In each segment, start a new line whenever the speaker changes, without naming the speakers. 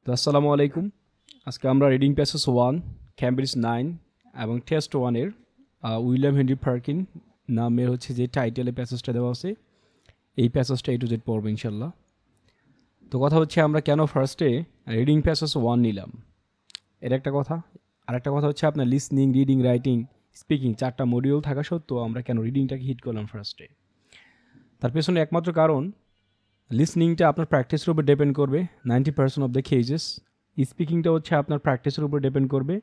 তো আসসালামু আলাইকুম। আজকে আমরা রিডিং প্যাসেজ 1, ক্যামব্রিজ 9 এবং টেস্ট 1 এর উইলিয়াম হেনরি পার্কিন নামের হচ্ছে যে টাইটেলে প্যাসেজটা দেওয়া আছে, এই প্যাসেজটা A to Z পড়ব ইনশাল্লাহ। তো কথা হচ্ছে আমরা কেন ফার্স্টে রিডিং প্যাসেজ 1 নিলাম, এর একটা কথা। আর একটা কথা হচ্ছে আপনার লিসনিং, রিডিং, রাইটিং, স্পিকিং 4টা মডিউল থাকা সত্ত্বেও আমরা কেন রিডিংটাকে হিট করলাম ফার্স্টে। তার পেছনে একমাত্র কারণ, লিসনিংটা আপনার প্র্যাকটিসের উপর ডিপেন্ড করবে 90% অফ দ্য কেজেস। স্পিকিংটা হচ্ছে আপনার প্র্যাকটিসের উপর ডিপেন্ড করবে।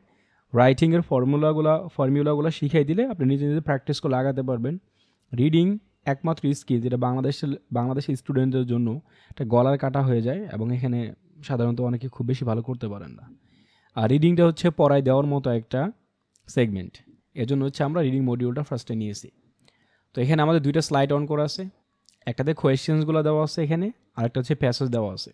রাইটিংয়ের ফর্মুলাগুলো শিখিয়ে দিলে আপনি নিজে নিজে প্র্যাকটিস করে লাগাতে পারবেন। রিডিং একমাত্র স্কিল যেটা বাংলাদেশের স্টুডেন্টদের জন্য একটা গলার কাটা হয়ে যায় এবং এখানে সাধারণত অনেকে খুব বেশি ভালো করতে পারেন না। আর রিডিংটা হচ্ছে পড়ায় দেওয়ার মতো একটা সেগমেন্ট, এজন্য হচ্ছে আমরা রিডিং মডিউলটা ফার্স্টে নিয়েছি। তো এখানে আমাদের দুইটা স্লাইড অন করা আছে, একটাতে কোয়েশ্চেন্সগুলো দেওয়া আছে এখানে, আরেকটা হচ্ছে প্যাসেজ দেওয়া আছে।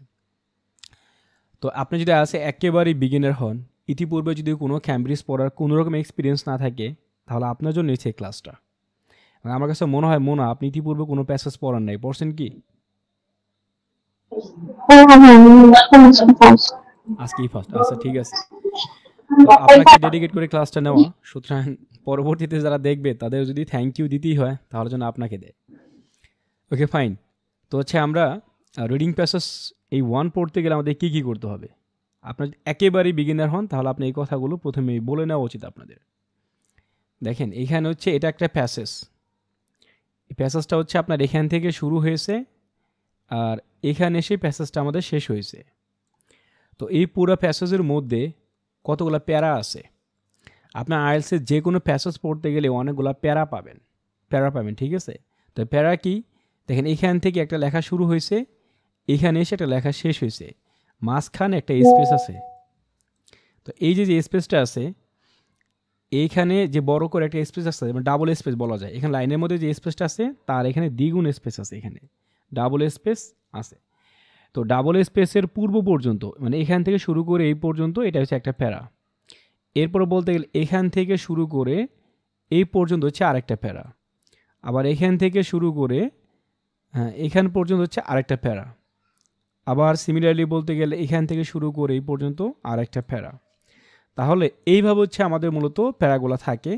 তো আপনি যদি আছে একেবারেই বিগিনার হন, ইতিপূর্বে যদি কোনো ক্যামব্রিজ পড়ার কোনো রকম এক্সপিরিয়েন্স না থাকে, তাহলে আপনার জন্য হচ্ছে এই ক্লাসটা। আমার কাছে মনে হয় আপনি ইতিপূর্বে কোনো প্যাসেজ পড়ার নাই, পড়ছেন কি? আজকেই ফার্স্ট? আচ্ছা, ঠিক আছে। তো আপনাকে ডেডিকেট করে ক্লাসটা নেওয়া, সুতরাং পরবর্তীতে যারা দেখবে তাদের যদি থ্যাংক ইউ দিতেই হয় তাহলে যেন আপনাকে দেয়। ওকে, ফাইন। তো হচ্ছে আমরা রিডিং প্যাসেজ এই 1 পড়তে গেলে আমাদের কী কী করতে হবে। আপনার যদি একেবারেই বিগিনার হন তাহলে আপনি এই কথাগুলো প্রথমেই বলে নেওয়া উচিত আপনাদের। দেখেন, এইখানে হচ্ছে এটা একটা প্যাসেজ। এই প্যাসেজটা হচ্ছে আপনার এখান থেকে শুরু হয়েছে আর এখানে এসে প্যাসেজটা আমাদের শেষ হয়েছে। তো এই পুরো প্যাসেজের মধ্যে কতগুলো প্যারা আছে। আপনার আইএলসে যে কোনো প্যাসেজ পড়তে গেলে অনেকগুলো প্যারা পাবেন, ঠিক আছে? তো প্যারা কি? দেখেন, এখান থেকে একটা লেখা শুরু হয়েছে, এখানে এসে একটা লেখা শেষ হয়েছে, মাঝখানে একটা স্পেস আছে। তো এই যে স্পেসটা আছে, এইখানে যে বড় করে একটা স্পেস আছে, মানে ডাবল স্পেস বলা যায়। এখানে লাইনের মধ্যে যে স্পেসটা আছে তার এখানে দ্বিগুণ স্পেস আছে, এখানে ডাবল স্পেস আছে। তো ডাবল স্পেসের পূর্ব পর্যন্ত, মানে এখান থেকে শুরু করে এই পর্যন্ত, এটা হচ্ছে একটা প্যারা। এরপর বলতে গেলে এখান থেকে শুরু করে এই পর্যন্ত হচ্ছে আরেকটা প্যারা। আবার এখান থেকে শুরু করে এখান পর্যন্ত হচ্ছে আরেকটা প্যারা। আবার সিমিলারলি বলতে গেলে এখান থেকে শুরু করে এই পর্যন্ত আরেকটা প্যারা। তাহলে এইভাবে হচ্ছে আমাদের মূলত প্যারাগুলো থাকে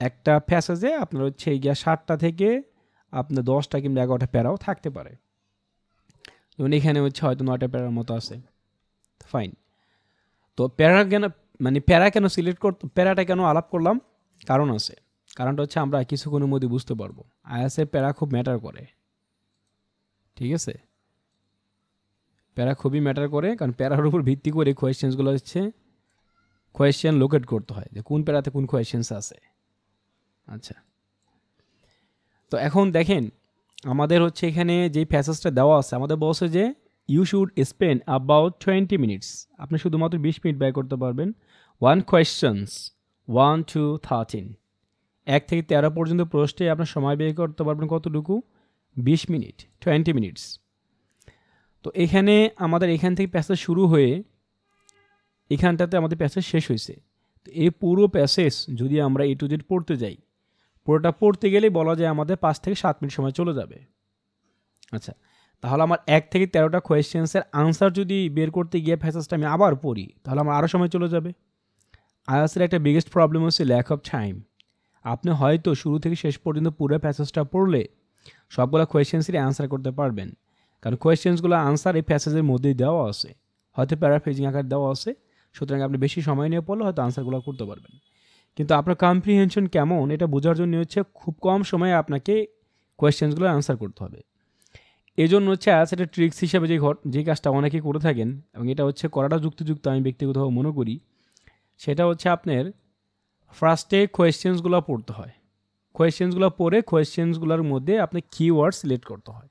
একটা প্যাসেজে। আপনার হচ্ছে এই 7টা থেকে আপনার 10টা কিংবা 11টা প্যারাও থাকতে পারে। যেমন এখানে হচ্ছে হয়তো 9টা প্যারার মতো আছে। ফাইন। তো প্যারা কেন সিলেক্ট করতে, প্যারাটা কেন আলাপ করলাম, কারণ আছে। কারণটা হচ্ছে আমরা কিছুক্ষণের মধ্যে বুঝতে পারবো। আইএসএ প্যারা খুব ম্যাটার করে, ঠিক আছে? প্যারা খুবই ম্যাটার করে, কারণ প্যারার উপর ভিত্তি করে কোয়েশ্চেন্সগুলো হচ্ছে কোয়েশ্চেন লোকেট করতে হয় যে কোন প্যারাতে কোন কোয়েশ্চেন্স আছে। আচ্ছা, তো এখন দেখেন আমাদের হচ্ছে এখানে যে প্যাসেজটা দেওয়া আছে, আমাদের বলছে যে you should spend about 20 minutes. আপনি শুধুমাত্র 20 মিনিট ব্যয় করতে পারবেন। 1 কোয়েশ্চেন্স 1 to 13, 1 থেকে 13 পর্যন্ত প্রশ্নে আপনার সময় ব্যয় করতে পারবেন কতটুকু? 20 মিনিট, 20 মিনিটস। তো এখানে আমাদের এখান থেকে প্যাসেজ শুরু হয়ে এখানটাতে আমাদের প্যাসেজ শেষ হয়েছে। তো এই পুরো প্যাসেজ যদি আমরা A to Z পড়তে যাই, পুরোটা পড়তে গেলেই বলা যায় আমাদের 5 থেকে 7 মিনিট সময় চলে যাবে। আচ্ছা, তাহলে আমার 1 থেকে 13টা কোয়েশ্চেন্সের আনসার যদি বের করতে গিয়ে প্যাসেজটা আমি আবার পড়ি, তাহলে আমার আরও সময় চলে যাবে। আইএলটিএসের একটা বিগেস্ট প্রবলেম হচ্ছে ল্যাক অফ টাইম। আপনি হয়তো শুরু থেকে শেষ পর্যন্ত পুরো প্যাসেজটা পড়লে সবগুলো কোয়েশ্চেন্সেরই আনসার করতে পারবেন, কারণ কোয়েশ্চেন্সগুলো আনসার এই প্যাসেজের মধ্যেই দেওয়া আছে, হয়তো প্যারাফ্রেজিং আকার দেওয়া আছে। সুতরাং আপনি বেশি সময় নিয়ে পড়লে হয়তো আনসারগুলো করতে পারবেন। কিন্তু আপনার কম্প্রিহেনশন কেমন এটা বোঝার জন্য হচ্ছে খুব কম সময়ে আপনাকে কোয়েশ্চেন্সগুলো আনসার করতে হবে। এই জন্য হচ্ছে একটা ট্রিক্স হিসেবে যে কাজটা অনেকেই করে থাকেন, এবং এটা হচ্ছে করাটা যুক্তিযুক্ত আমি ব্যক্তিগতভাবে মনে করি, সেটা হচ্ছে আপনার ফার্স্টে কোয়েশ্চেন্সগুলো পড়তে হয়। কোয়েশ্চেন্সগুলো পড়ে কোয়েশ্চেন্সগুলোর মধ্যে আপনি কিওয়ার্ড সিলেক্ট করতে হয়।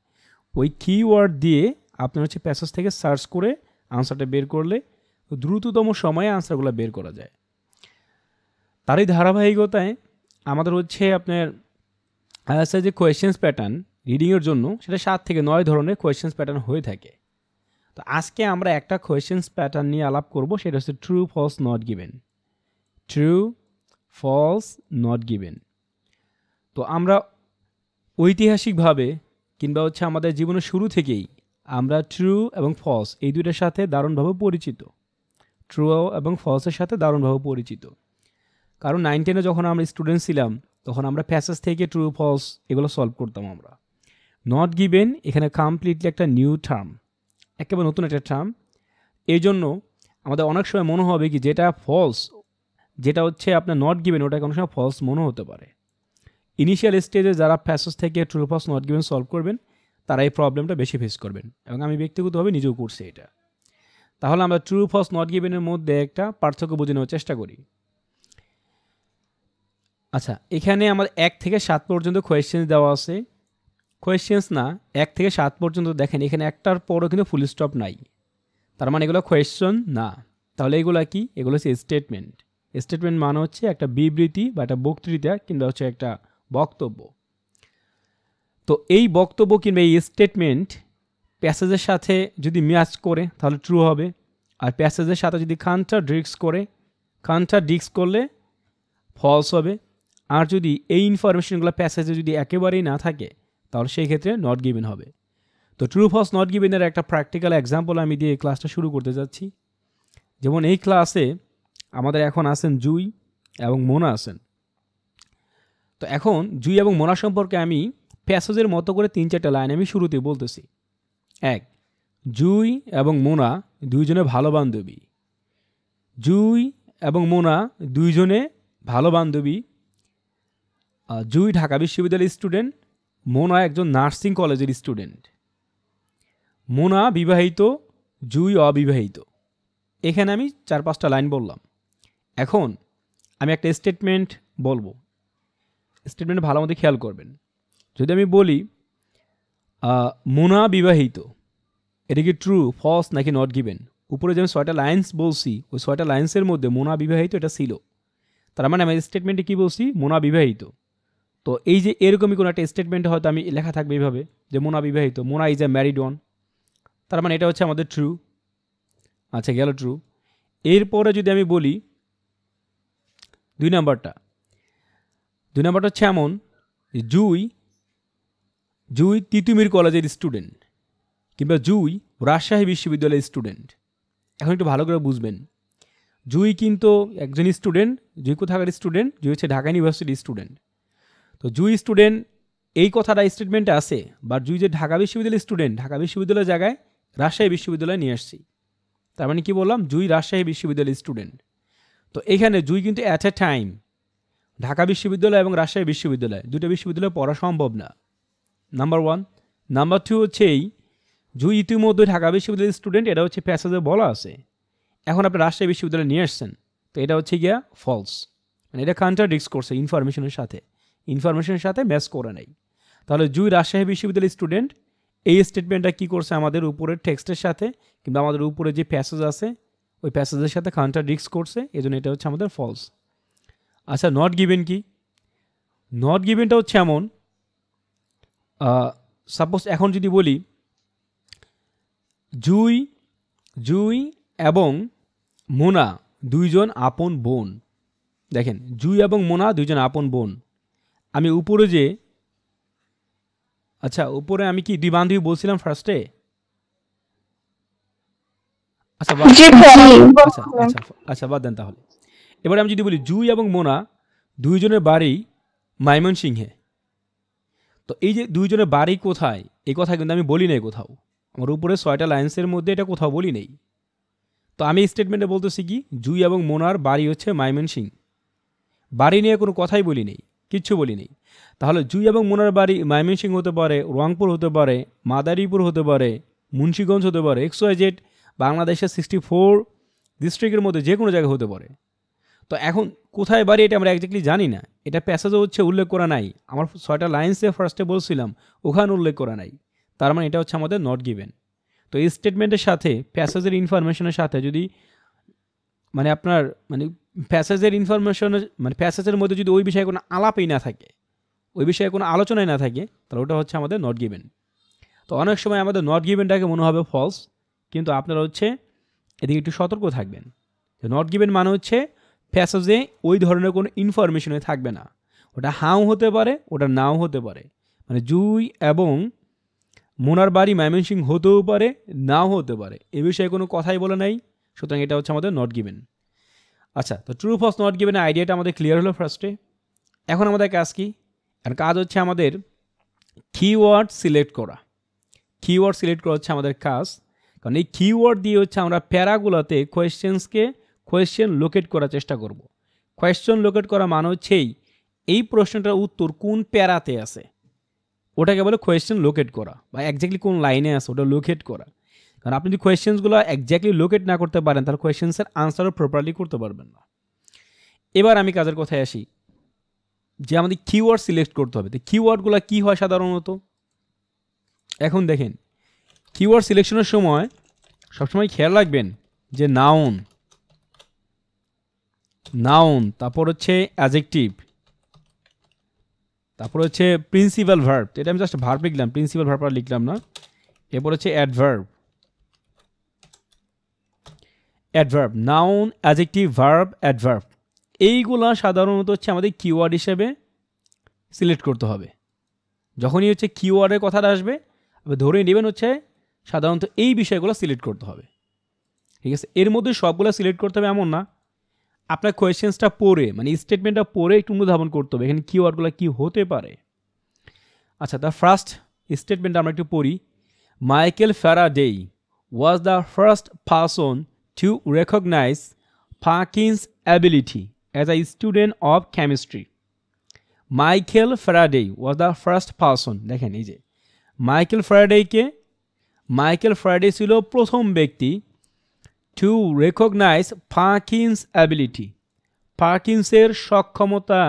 ওই কিওয়ার্ড দিয়ে আপনার হচ্ছে প্যাসেজ থেকে সার্চ করে আনসারটা বের করলে দ্রুততম সময়ে আনসারগুলো বের করা যায়। তারই ধারাবাহিকতায় আমাদের হচ্ছে আপনার আইএলটিএস যে কোয়েশ্চেন্স প্যাটার্ন রিডিংয়ের জন্য, সেটা 7 থেকে 9 ধরনের কোয়েশ্চেন্স প্যাটার্ন হয়ে থাকে। তো আজকে আমরা একটা কোয়েশ্চেন্স প্যাটার্ন নিয়ে আলাপ করব, সেটা হচ্ছে true false not given. True false not given. তো আমরা ঐতিহাসিকভাবে কিংবা হচ্ছে আমাদের জীবনের শুরু থেকেই আমরা ট্রু এবং ফলস এই দুইটার সাথে দারুণভাবে পরিচিত। ট্রু এবং ফলসের সাথে দারুণভাবে পরিচিত, কারণ 9-10 যখন আমরা স্টুডেন্ট ছিলাম তখন আমরা প্যাসেজ থেকে ট্রু ফলস এগুলো সলভ করতাম আমরা। নট গিভেন এখানে কমপ্লিটলি একটা নিউ টার্ম, একেবারে নতুন একটা টার্ম। এই জন্য আমাদের অনেক সময় মনে হবে কি যেটা ফলস, যেটা হচ্ছে আপনার নট গিভেন, ওটা কোনো সময় ফলস মনে হতে পারে। ইনিশিয়াল স্টেজে যারা প্যাসেজ থেকে true false not given solve করবেন তারা এই প্রবলেমটা বেশি ফেস করবেন, এবং আমি ব্যক্তিগতভাবে নিজেও করছি এটা। তাহলে আমরা ট্রু ফলস নট গিভেনের মধ্যে একটা পার্থক্য বুঝে নেওয়ার চেষ্টা করি। আচ্ছা, এখানে আমার 1 থেকে 7 পর্যন্ত কোয়েশ্চেন্স দেওয়া আছে। কোয়েশ্চেন্স না, 1 থেকে 7 পর্যন্ত দেখেন এখানে একটার পরও কিন্তু ফুল স্টপ নাই, তার মানে এগুলো কোয়েশ্চেন না। তাহলে এগুলো কি? এগুলো হচ্ছে স্টেটমেন্ট। স্টেটমেন্ট মানে হচ্ছে একটা বিবৃতি বা একটা বক্তৃতা কিংবা হচ্ছে একটা বক্তব্য। তো এই বক্তব্য কিংবা এই স্টেটমেন্ট প্যাসেজের সাথে যদি ম্যাচ করে তাহলে ট্রু হবে, আর প্যাসেজের সাথে যদি কন্ট্রাডিক্টস করলে ফলস হবে। আর যদি এই ইনফরমেশনগুলো প্যাসেজে যদি একেবারেই না থাকে তাহলে সেই ক্ষেত্রে নট গিভেন হবে। তো ট্রু ফলস নট গিভেনের একটা প্র্যাকটিক্যাল এক্সাম্পল আমি দিয়ে এই ক্লাসটা শুরু করতে যাচ্ছি। যেমন এই ক্লাসে আমাদের এখন আছেন জুই এবং মোনা আছেন। তো এখন জুই এবং মোনা সম্পর্কে আমি প্যাসেজের মতো করে 3-4টা লাইন আমি শুরুতে বলতেছি। 1, জুই এবং মোনা দুইজনে ভালো বান্ধবী। জুই এবং মোনা দুইজনে ভালো বান্ধবী। জুই ঢাকা বিশ্ববিদ্যালয়ের স্টুডেন্ট, মোনা একজন নার্সিং কলেজের স্টুডেন্ট। মোনা বিবাহিত, জুই অবিবাহিত। এখানে আমি 4-5টা লাইন বললাম। এখন আমি একটা স্টেটমেন্ট বলবো, স্টেটমেন্ট ভালো মতো খেয়াল করবেন। যদি আমি বলি মোনা বিবাহিত, এটা কি ট্রু, ফলস নাকি নট গিভেন? উপরে যে আমি 6টা লাইন্স বলছি ওই 6টা লাইন্সের মধ্যে মোনা বিবাহিত এটা ছিল, তার মানে আমি স্টেটমেন্টে কী বলছি? মোনা বিবাহিত। তো এই যে এরকমই কোনো একটা স্টেটমেন্টে হয়তো আমি লেখা থাকবে এইভাবে যে মোনা বিবাহিত, Mona is a married one, তার মানে এটা হচ্ছে আমাদের ট্রু। আচ্ছা, গেল ট্রু। এরপরে যদি আমি বলি 2 নাম্বারটা হচ্ছে এমন, জুই তিতুমির কলেজের স্টুডেন্ট কিংবা জুই রাজশাহী বিশ্ববিদ্যালয়ের স্টুডেন্ট। এখন একটু ভালো করে বুঝবেন, জুই কিন্তু একজন স্টুডেন্ট। জুই কোথাকার স্টুডেন্ট? জুই হচ্ছে ঢাকা ইউনিভার্সিটির স্টুডেন্ট। তো জুই স্টুডেন্ট এই কথাটা স্টেটমেন্টে আছে, বাট জুই যে ঢাকা বিশ্ববিদ্যালয়ের স্টুডেন্ট, ঢাকা বিশ্ববিদ্যালয়ের জায়গায় রাজশাহী বিশ্ববিদ্যালয়ে নিয়ে আসছি। তার মানে কি বললাম? জুই রাজশাহী বিশ্ববিদ্যালয়ের স্টুডেন্ট। তো এখানে জুই কিন্তু অ্যাট এ টাইম ঢাকা বিশ্ববিদ্যালয় এবং রাজশাহী বিশ্ববিদ্যালয় দুটো বিশ্ববিদ্যালয়ে পড়া সম্ভব না, নাম্বার 1। নাম্বার 2 হচ্ছে এই জুই ইতিমধ্যে ঢাকা বিশ্ববিদ্যালয়ের স্টুডেন্ট, এটা হচ্ছে প্যাসেজে বলা আছে। এখন আপনি রাজশাহী বিশ্ববিদ্যালয়ে নিয়ে আসছেন, তো এটা হচ্ছে গিয়া ফলস, মানে এটা কন্ট্রাডিক্টস করছে ইনফরমেশনের সাথে ম্যাচ করে নাই। তাহলে জুই রাজশাহী বিশ্ববিদ্যালয়ের স্টুডেন্ট, এই স্টেটমেন্টটা কী করছে? আমাদের উপরের টেক্সটের সাথে কিংবা আমাদের উপরে যে প্যাসেজ আছে ওই প্যাসেজের সাথে কন্ট্রাডিক্টস করছে, এই জন্য এটা হচ্ছে আমাদের ফলস। আচ্ছা, নট গিভেন কি? নট গিভেনটা হচ্ছে এমন, সাপোজ এখন যদি বলি জুই এবং মোনা দুইজন আপন বোন। দেখেন, জুই এবং মোনা দুইজন আপন বোন। আমি উপরে যে উপরে আমি কি 2 বান্ধবী বলছিলাম ফার্স্টে? আচ্ছা বাদ দেন তাহলে। এবারে আমি যদি বলি জুই এবং মোনা দুইজনের বাড়ি ময়মনসিংহে, তো এই যে দুইজনের বাড়ি কোথায় এই কথা কিন্তু আমি বলি নাই কোথাও, আমার উপরে 6টা লাইন্সের মধ্যে এটা কোথাও বলি নেই। তো আমি স্টেটমেন্টে বলতেছি কি জুই এবং মোনার বাড়ি হচ্ছে ময়মনসিংহ, বাড়ি নিয়ে কোনো কথাই বলি নেই, কিচ্ছু বলি নেই। তাহলে জুই এবং মোনার বাড়ি ময়মনসিংহ হতে পারে, রংপুর হতে পারে, মাদারীপুর হতে পারে, মুন্সিগঞ্জ হতে পারে, XYZ বাংলাদেশের 64 ডিস্ট্রিক্টের মধ্যে যে কোনো জায়গায় হতে পারে। তো এখন কোথায় বাড়ি এটা আমরা একজাক্টলি জানি না, এটা প্যাসেজও হচ্ছে উল্লেখ করা নাই। আমার 6টা লাইন্সে ফার্স্টে বলছিলাম ওখানে উল্লেখ করা নাই, তার মানে এটা হচ্ছে আমাদের নট গিভেন। তো এই স্টেটমেন্টের সাথে প্যাসেজের ইনফরমেশনের সাথে যদি মানে আপনার মানে প্যাসেজের ইনফরমেশন মানে প্যাসেজের মধ্যে যদি ওই বিষয়ে কোনো আলাপই না থাকে, ওই বিষয়ে কোনো আলোচনাই না থাকে, তাহলে ওটা হচ্ছে আমাদের নট গিভেন। তো অনেক সময় আমাদের নট গিভেনটাকে মনে হবে ফলস, কিন্তু আপনারা হচ্ছে এদিকে একটু সতর্ক থাকবেন। নট গিভেন মানে হচ্ছে প্যাসেজে ওই ধরনের কোনো ইনফরমেশনে থাকবে না, ওটা হাও হতে পারে, ওটা নাও হতে পারে। মানে জুই এবং মোনার বাড়ি ময়মনসিংহ হতেও পারে, নাও হতে পারে, এ বিষয়ে কোনো কথাই বলে নাই, সুতরাং এটা হচ্ছে আমাদের নট গিভেন। আচ্ছা, তো ট্রু ফলস নট গিভেনের আইডিয়াটা আমাদের ক্লিয়ার হলো ফার্স্টে। এখন আমাদের কাজ কি? আর কাজ হচ্ছে আমাদের কিওয়ার্ড সিলেক্ট করা। কিওয়ার্ড সিলেক্ট করা হচ্ছে আমাদের কাজ, কারণ এই কিওয়ার্ড দিয়ে হচ্ছে আমরা প্যারাগুলোতে কোয়েশ্চেন লোকেট করার চেষ্টা করব। কোয়েশ্চেন লোকেট করা মানে হচ্ছেই এই প্রশ্নটার উত্তর কোন প্যারাতে আছে ওটাকে বলে কোয়েশ্চেন লোকেট করা, বা একজ্যাক্টলি কোন লাইনে আছে ওটা লোকেট করা। কারণ আপনি যদি কোয়েশ্চেন্সগুলো একজ্যাক্টলি লোকেট না করতে পারেন তাহলে কোয়েশ্চেন্সের আনসারও প্রপারলি করতে পারবেন না। এবার আমি কাজের কথায় আসি যে আমাদের কিওয়ার্ড সিলেক্ট করতে হবে। তো কিওয়ার্ডগুলো কী হয় সাধারণত? এখন দেখেন, কিওয়ার্ড সিলেকশনের সময় সবসময় খেয়াল রাখবেন যে নাউন, তারপর হচ্ছে অ্যাডজেক্টিভ, তারপর হচ্ছে প্রিন্সিপাল ভার্ব। এটা আমি জাস্ট ভার্ব লিখলাম, প্রিন্সিপাল ভার্ব আর লিখলাম না। এরপর হচ্ছে adverb, noun, adjective, verb, adverb. এইগুলা সাধারণত হচ্ছে আমাদের কিওয়ার্ড হিসেবে সিলেক্ট করতে হবে। যখনই হচ্ছে কিওয়ার্ডের কথাটা আসবে ধরে নেবেন হচ্ছে সাধারণত এই বিষয়গুলো সিলেক্ট করতে হবে। ঠিক আছে, এর মধ্যে সবগুলো সিলেক্ট করতে হবে এমন না, আপনার কোয়েশ্চেন্সটা পড়ে মানে স্টেটমেন্টটা পড়ে একটু অনুধাবন করতে হবে এখানে কিওয়ার্ডগুলো কী হতে পারে। আচ্ছা, তার ফার্স্ট স্টেটমেন্টটা আমরা একটু পড়ি। Michael Faraday was the first person to recognize Perkin's ability as a student of chemistry. Michael Faraday was the first person. দেখেন এই যে মাইকেল ফ্যারাডে ছিল প্রথম ব্যক্তি টু রেকগনাইজ ফাকিংস অ্যাবিলিটি, পার্কিন্সের সক্ষমতা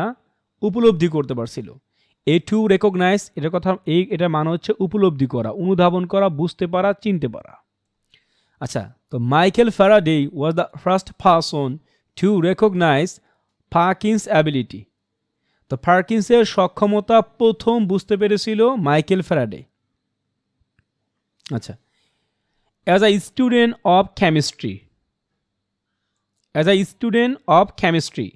উপলব্ধি করতে পারছিল। এই টু রেকগনাইজ এটার মানে হচ্ছে উপলব্ধি করা, অনুধাবন করা, বুঝতে পারা, চিনতে পারা। আচ্ছা, তো Michael Faraday was the first person to recognise Perkin's ability. তো পার্কিন্সের সক্ষমতা প্রথম বুঝতে পেরেছিল মাইকেল ফ্যারাডে। আচ্ছা, as a student of chemistry,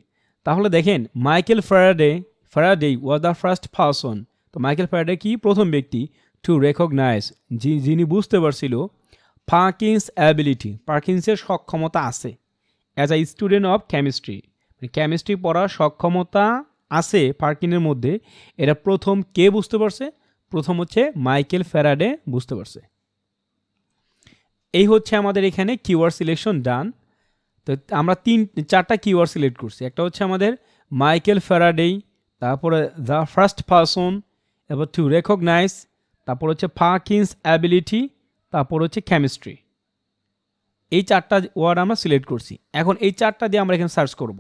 তাহলে দেখেন Michael Faraday was the first person. তো মাইকেল ফ্যারাডে কি? প্রথম ব্যক্তি টু রেকগনাইজ, যিনি বুঝতে পারছিল পার্কিন্স অ্যাবিলিটি, পার্কিন্সের সক্ষমতা আছে। As a student of chemistry পড়ার সক্ষমতা আছে পার্কিনের মধ্যে, এটা প্রথম কে বুঝতে পারছে? প্রথম হচ্ছে মাইকেল ফ্যারাডে বুঝতে পারছে। এই হচ্ছে আমাদের এখানে কিওয়ার্ড সিলেকশন ডান। তো আমরা চারটা কিওয়ার্ড সিলেক্ট করছি। একটা হচ্ছে আমাদের মাইকেল ফ্যারাডে, তারপরে দ্য ফার্স্ট পারসন, এবার টু রেকগনাইজ, তারপর হচ্ছে পার্কিন্স অ্যাবিলিটি, তারপর হচ্ছে কেমিস্ট্রি। এই চারটা ওয়ার্ড আমরা সিলেক্ট করছি। এখন এই চারটা দিয়ে আমরা এখানে সার্চ করব।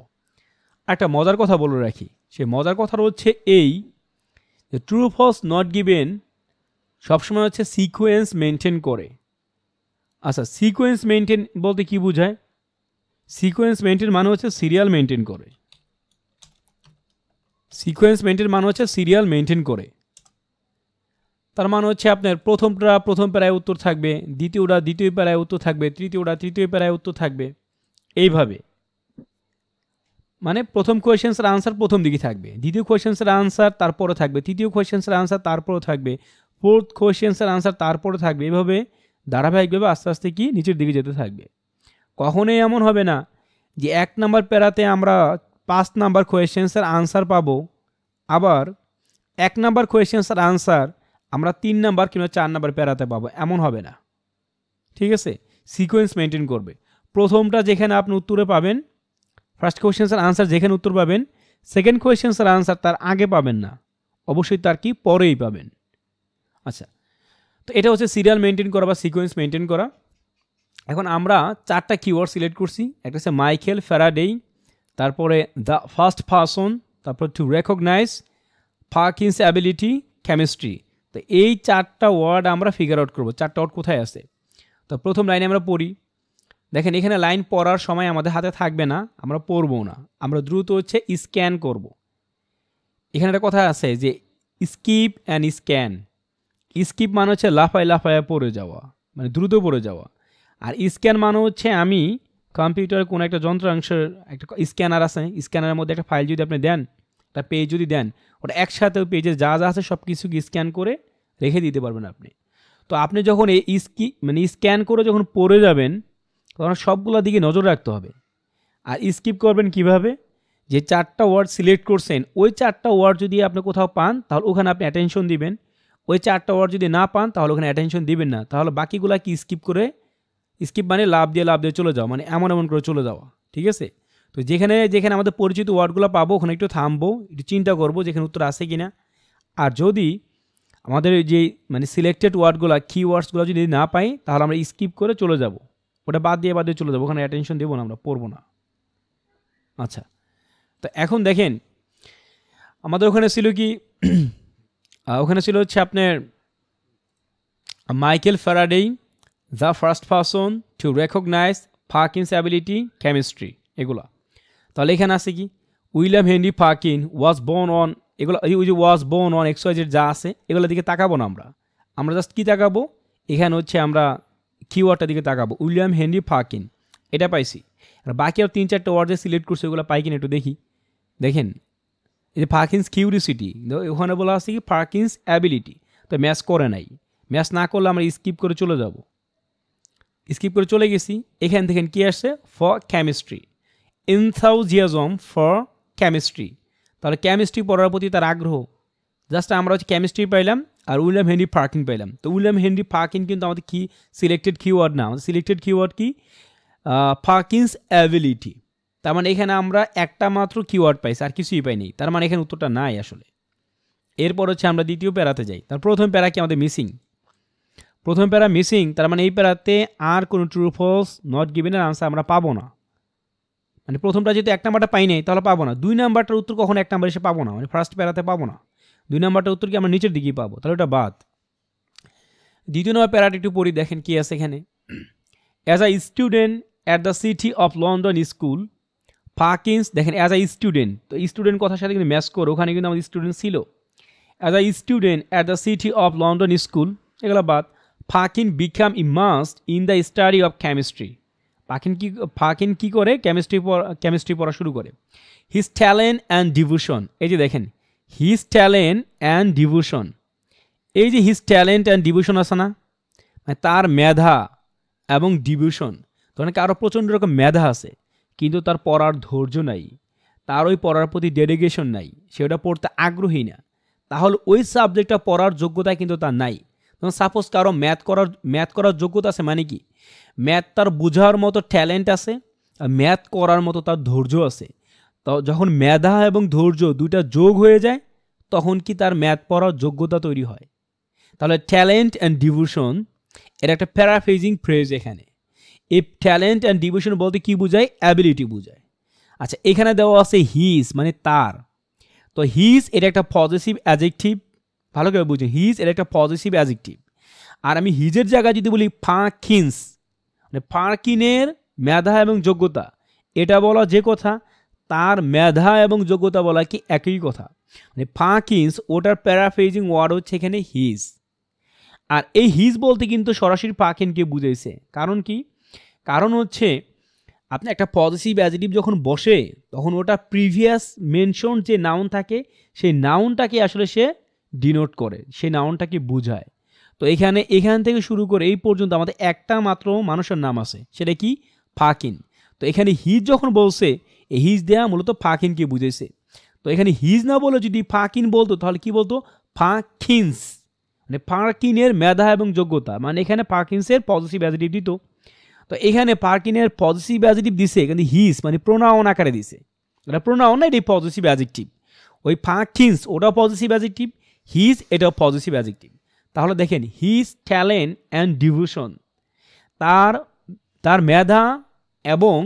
একটা মজার কথা বলে রাখি, সেই মজার কথাটা হচ্ছে এই যে ট্রু ফলস নট গিভেন সবসময় হচ্ছে সিকোয়েন্স মেনটেন করে। আচ্ছা, সিকোয়েন্স মেনটেন বলতে কি বোঝায়? সিকোয়েন্স মেনটেন মানে হচ্ছে সিরিয়াল মেনটেন করে। সিরিয়াল মেনটেন করে তার মানে হচ্ছে আপনার প্রথমটা প্রথম প্যারায় উত্তর থাকবে, দ্বিতীয়টা দ্বিতীয় প্যারায় উত্তর থাকবে, তৃতীয়টা তৃতীয় প্যারায় উত্তর থাকবে, এইভাবে। মানে প্রথম কোয়েশ্চেন্সের আনসার প্রথম দিকে থাকবে, দ্বিতীয় কোয়েশ্চেন্সের আনসার তারপরে থাকবে, তৃতীয় কোয়েশ্চেন্সের আনসার তারপরে থাকবে, ফোর্থ কোয়েশ্চেন্সের আনসার তারপরে থাকবে। এইভাবে ধারাবাহিকভাবে আস্তে আস্তে কি নিচের দিকে যেতে থাকবে। কখনোই এমন হবে না যে 1 নাম্বার প্যারাতে আমরা 5 নাম্বার কোয়েশ্চেন্সের আনসার পাবো, আবার 1 নাম্বার কোয়েশ্চেন্সের আনসার আমরা 3 নাম্বার কিংবা 4 নাম্বার প্যারাতে পাবো, এমন হবে না। ঠিক আছে, সিকোয়েন্স মেনটেন করবে। প্রথমটা যেখানে আপনি উত্তরে পাবেন, ফার্স্ট কোয়েশ্চেন্সের আনসার যেখানে উত্তর পাবেন, সেকেন্ড কোয়েশ্চেন্সের আনসার তার আগে পাবেন না, অবশ্যই তার কি পরেই পাবেন। আচ্ছা, তো এটা হচ্ছে সিরিয়াল মেনটেন করা বা সিকোয়েন্স মেনটেন করা। এখন আমরা চারটা কিওয়ার্ড সিলেক্ট করছি। একটা হচ্ছে মাইকেল ফ্যারাডে, তারপরে দ্য ফার্স্ট পারসন, তারপর to recognise, Perkin's ability, chemistry. তো এই চারটা ওয়ার্ড আমরা ফিগার আউট করবো। চারটা ওয়ার্ড কোথায় আছে? তো প্রথম লাইনে আমরা পড়ি। দেখেন এখানে লাইন পড়ার সময় আমাদের হাতে থাকবে না, আমরা পড়বো না, আমরা দ্রুত হচ্ছে স্ক্যান করব। এখানে একটা কথা আছে যে স্কিপ অ্যান্ড স্ক্যান। স্কিপ মানে হচ্ছে লাফায় লাফায় পড়ে যাওয়া, মানে দ্রুত পড়ে যাওয়া। আর স্ক্যান মানে হচ্ছে আমি কম্পিউটারের কোনো একটা যন্ত্রাংশের একটা স্ক্যানার আছে, স্ক্যানারের মধ্যে একটা ফাইল যদি আপনি দেন, একটা পেজ যদি দেন, ওটা একসাথে ওই পেজে যা যা আছে সব কিছু স্ক্যান করে রেখে দিতে পারবেন আপনি। তো তো আপনি যখন এই স্ক্যান করে যখন পড়ে যাবেন তখন সবগুলো দিকে নজর রাখতে হবে। আর স্কিপ করবেন কিভাবে, যে 4টা ওয়ার্ড সিলেক্ট করছেন ওই 4টা ওয়ার্ড যদি আপনি কোথাও পান তাহলে ওখানে আপনি অ্যাটেনশন দিবেন, ওই 4টা ওয়ার্ড যদি না পান তাহলে ওখানে অ্যাটেনশন দিবেন না, তাহলে বাকিগুলা কি স্কিপ করে, স্কিপ মানে লাভ দিয়ে চলে যাওয়া, মানে এমন করে চলে যাওয়া, ঠিক আছে। তো যেখানে যেখানে আমাদের পরিচিত ওয়ার্ডগুলো পাবো ওখানে একটু থামবো, একটু চিন্তা করবো যেখানে উত্তর আছে কিনা। আর যদি আমাদের যে সিলেক্টেড ওয়ার্ডগুলো কিওয়ার্ডসগুলো যদি না পাই তাহলে আমরা স্কিপ করে চলে যাব, ওটা বাদ দিয়ে চলে যাবো, ওখানে অ্যাটেনশন দেবো না, আমরা পড়বো না। আচ্ছা, তো এখন দেখেন আমাদের ওখানে ছিল কি ওখানে ছিল হচ্ছে আপনার Michael Faraday the first person to recognize Perkin's ability chemistry, এগুলা। তাহলে এখানে আছে কি William Henry Perkin was born on, এগুলো ওই যে ওয়াজ বোর্ন অন XYZ যা আছে এগুলোর দিকে তাকাবো না, আমরা জাস্ট কী তাকাবো, এখানে হচ্ছে আমরা কিওয়ার্ডটার দিকে তাকাবো, উইলিয়াম হেনরি পার্কিন, এটা পাইছি। আর বাকি আর 3-4টা ওয়ার্ড যে সিলেক্ট করছে ওগুলো পাই কিনা একটু দেখি। দেখেন এই যে পার্কিনস কিউরিসিটি, ওখানে বলা আছে কি পার্কিনস অ্যাবিলিটি, তো ম্যাচ করে নাই, ম্যাচ না করলে আমরা স্কিপ করে চলে যাব, স্কিপ করে চলে গেছি। এখান থেকে কি আসছে, ফর কেমিস্ট্রি, এনথাউজিয়াজম ফর কেমিস্ট্রি, তাহলে কেমিস্ট্রি পড়ার প্রতি তার আগ্রহ। জাস্ট আমরা হচ্ছে কেমিস্ট্রি পাইলাম আর উইলিয়াম হেনরি পার্কিন পাইলাম। তো উইলিয়াম হেনরি পার্কিন কিন্তু আমাদের কি সিলেক্টেড কিওয়ার্ড না, আমাদের সিলেক্টেড কিওয়ার্ড কি পার্কিনস অ্যাবিলিটি। তার মানে এখানে আমরা একটা মাত্র কিওয়ার্ড পাইছি, আর কিছুই পাইনি, তার মানে এখানে উত্তরটা নাই আসলে। এরপর হচ্ছে আমরা দ্বিতীয় প্যারাতে যাই। তার প্রথম প্যারা কি আমাদের মিসিং, প্রথম প্যারা মিসিং, তার মানে এই প্যারাতে আর কোনো ট্রু ফলস নট গিভেনের আনসার আমরা পাবো না। মানে প্রথমটা যেহেতু 1 নাম্বারটা পাই নাই তাহলে পাবো না, 2 নাম্বারটার উত্তর কখনো 1 নাম্বার এসে পাবো না, মানে ফার্স্ট প্যারাতে পাবো না, 2 নাম্বারটার উত্তর কি আমরা নিচের দিকেই পাবো, তাহলে ওটা বাদ। দ্বিতীয় নম্বর প্যারাটা একটু পড়ি, দেখেন কি আছে এখানে। As a student at the City of London School Perkins, দেখেন অ্যাজ আ স্টুডেন্ট, তো স্টুডেন্ট কথার সাথে কিন্তু ম্যাচ করে, ওখানে কিন্তু আমাদের স্টুডেন্ট ছিল। As a student at the City of London School, এগুলো বাদ। Perkin became immersed in the study of chemistry, Perkin কি করে, কেমিস্ট্রি পড়া শুরু করে। হিজ ট্যালেন্ট অ্যান্ড ডিভোশন, এই যে দেখেন হিজ ট্যালেন্ট অ্যান্ড ডিভোশন, এই যে হিজ ট্যালেন্ট অ্যান্ড ডিভোশন আছে না, মানে তার মেধা এবং ডিভোশন, তখন কারো প্রচণ্ড রকম মেধা আছে কিন্তু তার পড়ার ধৈর্য নাই, তার ওই পড়ার প্রতি ডেডিকেশন নাই, সে ওটা পড়তে আগ্রহী না, তাহলে ওই সাবজেক্টটা পড়ার যোগ্যতা কিন্তু তার নাই। তখন সাপোজ কারো ম্যাথ করার যোগ্যতা আছে, মানে কি ম্যাথ তার বোঝার মতো ট্যালেন্ট আছে, আর ম্যাথ করার মতো তার ধৈর্য আছে, তো যখন মেধা এবং ধৈর্য দুইটা যোগ হয়ে যায় তখন কি তার ম্যাথ পড়ার যোগ্যতা তৈরি হয়। তাহলে ট্যালেন্ট অ্যান্ড ডিভোশন এটা একটা প্যারাফ্রেজিং ফ্রেজ। এখানে এই ট্যালেন্ট অ্যান্ড ডিভোশন বলতে কি বোঝায়, অ্যাবিলিটি বোঝায়। আচ্ছা, এখানে দেওয়া আছে হিজ, মানে তার, তো হিজ এটা একটা পজিটিভ অ্যাডজেক্টিভ, ভালো করে বুঝুন, হিজ এটা একটা পজিটিভ অ্যাডজেক্টিভ। আর আমি হিজের জায়গায় যদি বলি পার্কিনস, মানে পার্কিনের মেধা এবং যোগ্যতা, এটা বলা যে কথা, তার মেধা এবং যোগ্যতা বলা কি একই কথা, মানে পার্কিনস ওটার প্যারাফ্রেজিং ওয়ার্ড হচ্ছে এখানে হিজ। আর এই হিজ বলতে কিন্তু সরাসরি পার্কিনকে বুঝাইছে, কারণ কি, কারণ হচ্ছে আপনি একটা পজিটিভ অ্যাডজেক্টিভ যখন বসে তখন ওটা প্রিভিয়াস মেনশন যে নাউন থাকে সেই নাউনটাকে আসলে সে ডিনোট করে, সেই নাউনটাকে বোঝায়। তো এখান থেকে শুরু করে এই পর্যন্ত আমাদের একটা মাত্র মানুষের নাম আছে, সেটা কি, পার্কিন। তো এখানে হিজ যখন বলছে, এই হিজ দেয়া মূলত পার্কিনকে বুঝেছে। তো এখানে হিজ না বলে যদি পার্কিন বলতো তাহলে কি বলতো, পার্কিনস, মানে পার্কিনের মেধা এবং যোগ্যতা, মানে এখানে পার্কিনসের পজিটিভ অ্যাডজেক্টিভ দিত। তো এখানে পার্কিনের পজিটিভ অ্যাডজেক্টিভ দিছে, কিন্তু হিজ মানে প্রোনাউন আকারে দিছে, এটা প্রোনাউন না, এটাই পজিটিভ অ্যাডজেক্টিভ। ওই পার্কিনস ওটাও পজিটিভ অ্যাডজেক্টিভ, হিজ এটাও পজিটিভ অ্যাডজেক্টিভ। তাহলে দেখেন হিজ ট্যালেন্ট অ্যান্ড ডিভোশন, তার মেধা এবং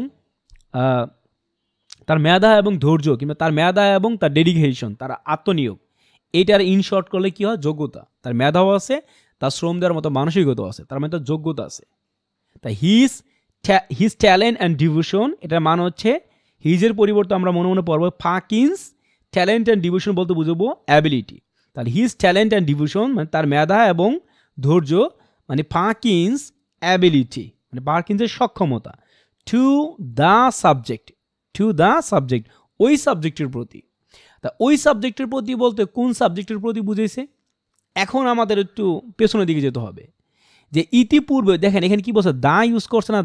ধৈর্য, কিংবা তার মেধা এবং তার ডেডিকেশন, তার আত্মনিয়োগ, এইটার ইন শর্ট করলে কি হয়, যোগ্যতা। তার মেধাও আছে, তার শ্রম দেওয়ার মতো মানসিকতাও আছে, তার মানে তার যোগ্যতা আছে। তাই হিজ ট্যালেন্ট অ্যান্ড ডিভোশন, এটার মান হচ্ছে হিজের পরিবর্তে আমরা মনে মনে পড়বো পার্কিনস, ট্যালেন্ট অ্যান্ড ডিভোশন বলতে বুঝবো অ্যাবিলিটি। তাহলে হিজ ট্যালেন্ট অ্যান্ড ডিভোশন মানে তার মেধা এবং ধৈর্য, মানে পার্কিনস অ্যাবিলিটি, মানে পার্কিনসের সক্ষমতা, টু দ্য সাবজেক্ট, ওই সাবজেক্টের প্রতি। তা ওই সাবজেক্টের প্রতি বলতে কোন সাবজেক্টের প্রতি বুঝেছে, এখন আমাদের একটু পেছনের দিকে যেতে হবে। যে ইতিপূর্বে দেখেন এখানে কি বলছে, দা ইউজ করছে না,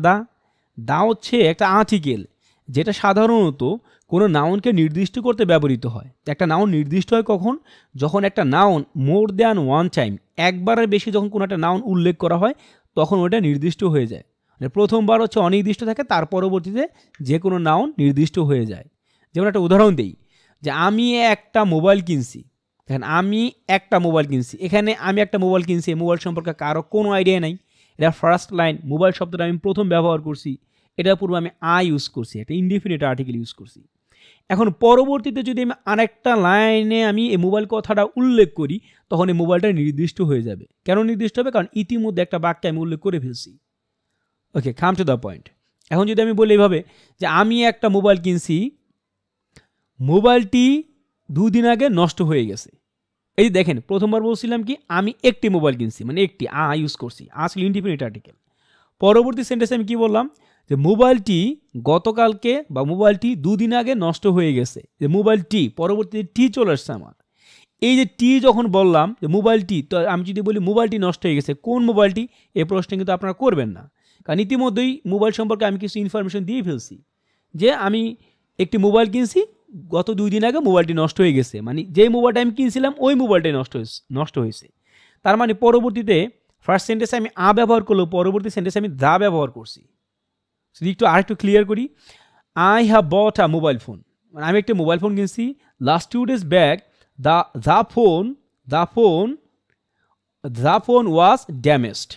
দা হচ্ছে একটা আর্টিকেল যেটা সাধারণত কোনো নাউনকে নির্দিষ্ট করতে ব্যবহৃত হয়। একটা নাউন নির্দিষ্ট হয় কখন, যখন একটা noun more than one time, একবারের বেশি যখন কোনো একটা নাউন উল্লেখ করা হয় তখন ওটা নির্দিষ্ট হয়ে যায়। মানে প্রথমবার হচ্ছে অনির্দিষ্ট থাকে, তার পরবর্তীতে যে কোনো নাউন নির্দিষ্ট হয়ে যায়। যেমন একটা উদাহরণ দিই, যে আমি একটা মোবাইল কিনছি। দেখেন আমি একটা মোবাইল কিনছি, এখানে আমি একটা মোবাইল কিনছি, এই মোবাইল সম্পর্কে কারো কোনো আইডিয়া নাই। এটা ফার্স্ট লাইন, মোবাইল শব্দটা আমি প্রথম ব্যবহার করছি, এটার পূর্বে আমি আই ইউজ করছি, একটা ইনডিফিনিট আর্টিকেল ইউজ করছি। এখন পরবর্তীতে যদি আমি আরেকটা লাইনে আমি এই মোবাইল কথাটা উল্লেখ করি, তখন এই মোবাইলটা নির্দিষ্ট হয়ে যাবে। কেন নির্দিষ্ট হবে? কারণ ইতিমধ্যে একটা বাক্যে আমি উল্লেখ করে ফেলছি। ওকে, কাম টু দ্য পয়েন্ট। এখন যদি আমি বলি এইভাবে যে আমি একটা মোবাইল কিনছি, মোবাইলটি 2 দিন আগে নষ্ট হয়ে গেছে। এই দেখেন প্রথমবার বলছিলাম কি আমি একটি মোবাইল কিনছি, মানে একটি ইউজ করছি, আসলে ইনডিফিনিট আর্টিকেল। পরবর্তী সেন্টেন্সে আমি কি বললাম, যে মোবাইলটি গতকালকে বা মোবাইলটি 2 দিন আগে নষ্ট হয়ে গেছে। যে মোবাইলটি, পরবর্তীতে টি চলে আসছে আমার। এই যে টি যখন বললাম যে মোবাইলটি, তো আমি যদি বলি মোবাইলটি নষ্ট হয়ে গেছে, কোন মোবাইলটি, এই প্রশ্ন কিন্তু আপনারা করবেন না, কারণ ইতিমধ্যেই মোবাইল সম্পর্কে আমি কিছু ইনফরমেশন দিয়ে ফেলছি, যে আমি একটি মোবাইল কিনছি, গত 2 দিন আগে মোবাইলটি নষ্ট হয়ে গেছে, মানে যে মোবাইলটা আমি কিনছিলাম ওই মোবাইলটাই নষ্ট হয়েছে। তার মানে পরবর্তীতে ফার্স্ট সেন্টেন্সে আমি ব্যবহার করলেও পরবর্তী সেন্টেন্সে আমি দা ব্যবহার করছি। একটু আরেকটু ক্লিয়ার করি, I have bought a mobile phone, মানে আমি একটা মোবাইল ফোন কিনছি, last 2 days back the phone was damaged,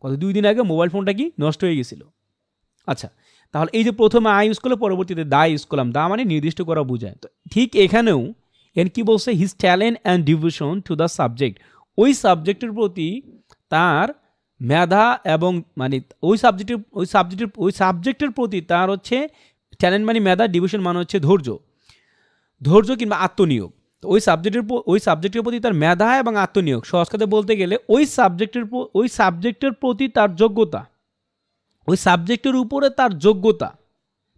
কত 2 দিন আগে মোবাইল ফোনটা কি নষ্ট হয়ে গেছিল। আচ্ছা, তাহলে এই যে প্রথমে আই ইউজ করলে পরবর্তীতে দা ইউজ করলাম, দা মানে নির্দিষ্ট করা বোঝায়। তো ঠিক এখানেও কি বলছে, his talent and devotion to the subject, ওই সাবজেক্টের প্রতি তার মেধা এবং মানে ওই সাবজেক্টের প্রতি তার হচ্ছে ট্যালেন্ট মানে মেধা, ডিভোশন মানে হচ্ছে ধৈর্য কিংবা আত্মনিয়োগ। তো ওই সাবজেক্টের প্রতি তার মেধা এবং আত্মনিয়োগ, সহজ কথায় বলতে গেলে ওই সাবজেক্টের প্রতি তার যোগ্যতা, ওই সাবজেক্টের উপরে তার যোগ্যতা।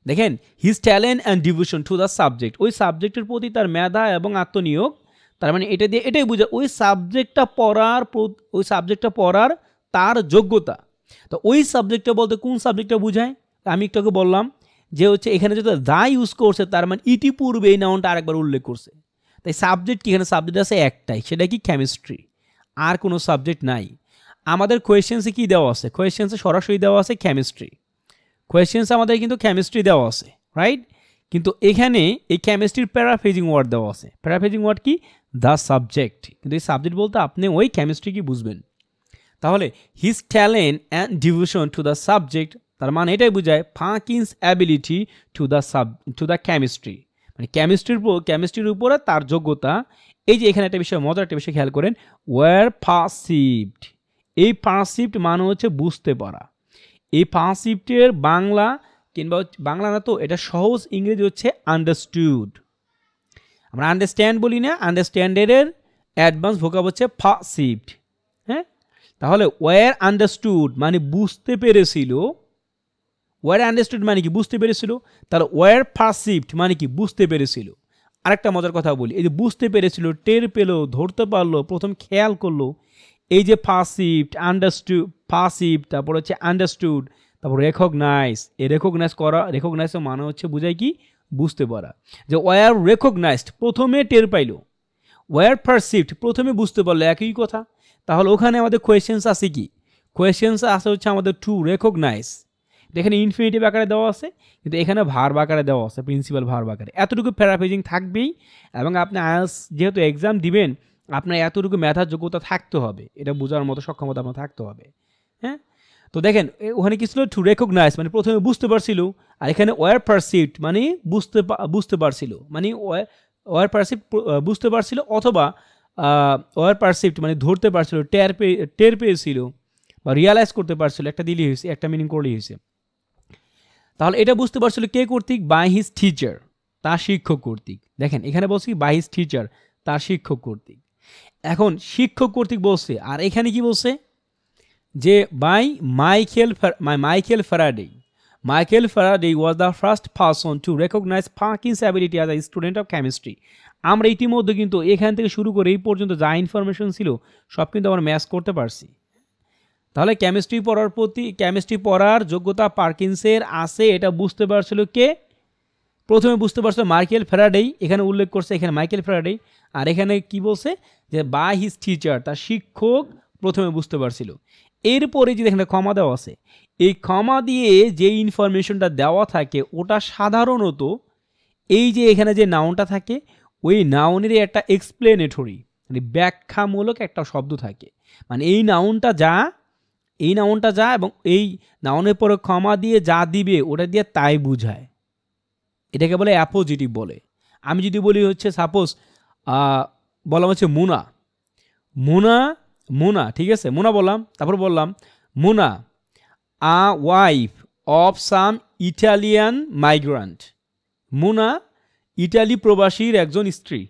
দেখেন his talent and devotion to the subject, ওই সাবজেক্টের প্রতি তার মেধা এবং আত্মনিয়োগ, তার মানে এটা দিয়ে এটাই বোঝায় ওই সাবজেক্টটা পড়ার তার যোগ্যতা। তো ওই সাবজেক্টটা বলতে কোন সাবজেক্টটা বোঝায়? আমি একটু আগে বললাম যে হচ্ছে এখানে যেটা দা ইউজ করছে, তার মানে ইতিপূর্বে এই নাউনটা আরেকবার উল্লেখ করছে। তাই সাবজেক্ট কি, এখানে সাবজেক্ট আছে একটাই, সেটা কি কেমিস্ট্রি, আর কোনো সাবজেক্ট নাই। আমাদের কোয়েশ্চেন্সে কি দেওয়া আছে? কোয়েশ্চেন্সে সরাসরি দেওয়া আছে কেমিস্ট্রি, কোয়েশ্চেন্সে আমাদের কিন্তু কেমিস্ট্রি দেওয়া আছে, রাইট? কিন্তু এখানে এই কেমিস্ট্রির প্যারাফ্রেজিং ওয়ার্ড দেওয়া আছে। প্যারাফ্রেজিং ওয়ার্ড কি? The subject. কিন্তু এই সাবজেক্ট বলতে আপনি ওই কেমিস্ট্রি কি বুঝবেন। তাহলে his talent and devotion to the subject, তার মানে এটাই বোঝায় ফাকিংস অ্যাবিলিটি টু দ্য কেমিস্ট্রি, মানে কেমিস্ট্রির উপরে তার যোগ্যতা। এই যে এখানে একটা বিষয়, মজার একটা বিষয় খেয়াল করেন, ওয়ার পারসিভড, এই পারসিভড মানে হচ্ছে বুঝতে পারা। এই পারসিভডের বাংলা কিংবা বাংলা না তো, এটা সহজ ইংরেজি হচ্ছে আন্ডারস্টুড। আমরা আন্ডারস্ট্যান্ড বলি না, আন্ডারস্ট্যান্ডের অ্যাডভান্স ভোকাব হচ্ছে পারসিভড। হ্যাঁ, তাহলে ওয়ার আন্ডারস্টুড মানে বুঝতে পেরেছিল, ওয়ার আন্ডারস্টুড মানে কি বুঝতে পেরেছিল, তাহলে ওয়ার পারসিভড মানে কি বুঝতে পেরেছিল। আরেকটা মজার কথা বলি, এই যে বুঝতে পেরেছিল, টের পেলো, ধরতে পারলো, প্রথম খেয়াল করলো, এই যে পাসিভ, তারপর হচ্ছে আন্ডারস্টুড, তারপর রেকগনাইজ। এই রেকগনাইজ মানে হচ্ছে বুঝায় কি বুঝতে পারা। যে ওয়ার রেকগনাইজড প্রথমে টের পাইলো, ওয়ার পারসিভড প্রথমে বুঝতে পারলো, একই কথা। তাহলে ওখানে আমাদের কোয়েশ্চেন্স আছে কি? কোয়েশ্চেন্স আছে হচ্ছে আমাদের টু রেকগনাইজ। এখানে ইনফিনিটিভ আকারে দেওয়া আছে, কিন্তু এখানে ভার্ব আকারে দেওয়া আছে, প্রিন্সিপাল ভার্ব আকারে। এতটুকু প্যারাফ্রেজিং থাকবেই, এবং আপনি আইএলটিএস যেহেতু এক্সাম দিবেন, আপনার এতটুকু মেধার যোগ্যতা থাকতে হবে, এটা বোঝার মতো সক্ষমতা আপনার থাকতে হবে। হ্যাঁ, তো দেখেন ওখানে কি ছিল? টু রেকগনাইজ মানে প্রথমে বুঝতে পারছিল, আর এখানে ওয়ার পারসিভড মানে বুঝতে পারছিল, মানে ওয়ার পারসিভড বুঝতে পারছিল, অথবা ওয়ার পারসিভড মানে ধরতে পারছিল, টের পেয়েছিল বা রিয়ালাইজ করতে পারছিল, একটা দিলেই হয়েছে, একটা মিনিং করলেই হয়েছে। তাহলে এটা বুঝতে পারছিল কে কর্তৃক? বাই হিজ টিচার, তার শিক্ষক কর্তৃক। দেখেন এখানে বলছি বাই হিজ টিচার, তার শিক্ষক কর্তৃক। এখন শিক্ষক কর্তৃক বলছে, আর এখানে কি বলছে? যে by Michael Faraday. Michael Faraday was the first person to recognize Perkin's ability as a student of chemistry. আমরা ইতিমধ্যে কিন্তু এখান থেকে শুরু করে এই পর্যন্ত যা ইনফরমেশন ছিল সব কিন্তু আমরা ম্যাচ করতে পারছি। তাহলে কেমিস্ট্রি পড়ার যোগ্যতা পার্কিন্সের আছে, এটা বুঝতে পারছিল কে? প্রথমে বুঝতে পারছিল মাইকেল ফ্যারাডে, এখানে উল্লেখ করছে এখানে মাইকেল ফ্যারাডে, আর এখানে কি বলছে যে বাই হিজ টিচার, তার শিক্ষক প্রথমে বুঝতে পারছিল। এরপরে যে এখানে কমা দেওয়া আছে, এই কমা দিয়ে যে ইনফরমেশনটা দেওয়া থাকে ওটা সাধারণত এই যে এখানে যে নাউনটা থাকে ওই নাউনেরই একটা এক্সপ্লেনেটরি মানে ব্যাখ্যামূলক একটা শব্দ থাকে, মানে এই নাউনটা যা এবং এই নাউনের পরে কমা দিয়ে যা দিবে ওটা দিয়ে তাই বুঝায়, এটাকে বলে অ্যাপোজিটিভ বলে। আমি যদি বলি হচ্ছে সাপোজ বললাম হচ্ছে মুনা মুনা মুনা, ঠিক আছে, মুনা বললাম, তারপর বললাম Muna a wife of some Italian migrant, Muna Italy প্রবাসীর একজন স্ত্রী।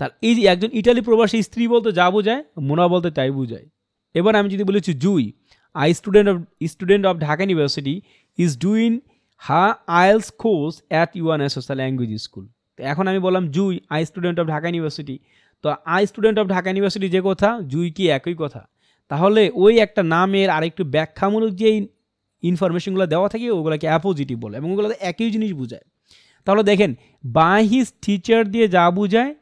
তার এই যে একজন ইটালি প্রবাসী স্ত্রী বলতে যা বোঝায় মুনা বলতে তাই বোঝায়। এবার আমি যদি বলেছি Jui student of Dhaka University is doing IELTS course at UNSS language school. তো এখন আমি বললাম Jui student of Dhaka University, তো স্টুডেন্ট অফ ঢাকা ইউনিভার্সিটি যে কথা, জুই কি একই কথা। তাহলে ওই একটা নামের আরেকটু ব্যাখ্যামূলক যে ইনফরমেশনগুলো দেওয়া থাকে ওগুলোকে অ্যাপোজিটিভ বলে এবং ওগুলো একই জিনিস বোঝায়। তাহলে দেখেন বাই হিজ টিচার দিয়ে যা বোঝায়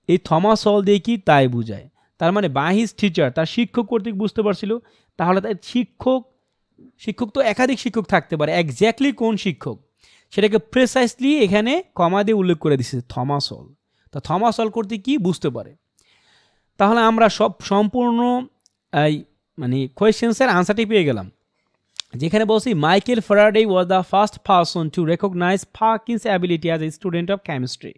এই থমাস হল দিয়ে কি তাই বোঝায়। তার মানে বাই হিজ টিচার, তার শিক্ষক কর্তৃক বুঝতে পারছিল। তাহলে তার শিক্ষক তো একাধিক শিক্ষক থাকতে পারে, এক্স্যাক্টলি কোন শিক্ষক সেটাকে প্রেসাইসলি এখানে কমা দিয়ে উল্লেখ করে দিচ্ছে থমাস হল। তা থমাস হল কর্তৃক কি বুঝতে পারে। তাহলে আমরা সম্পূর্ণ এই মানে কোয়েশ্চেন্সের আনসারটি পেয়ে গেলাম, যেখানে বলছি Michael Faraday was the first person to recognise Perkin's ability as a student of chemistry.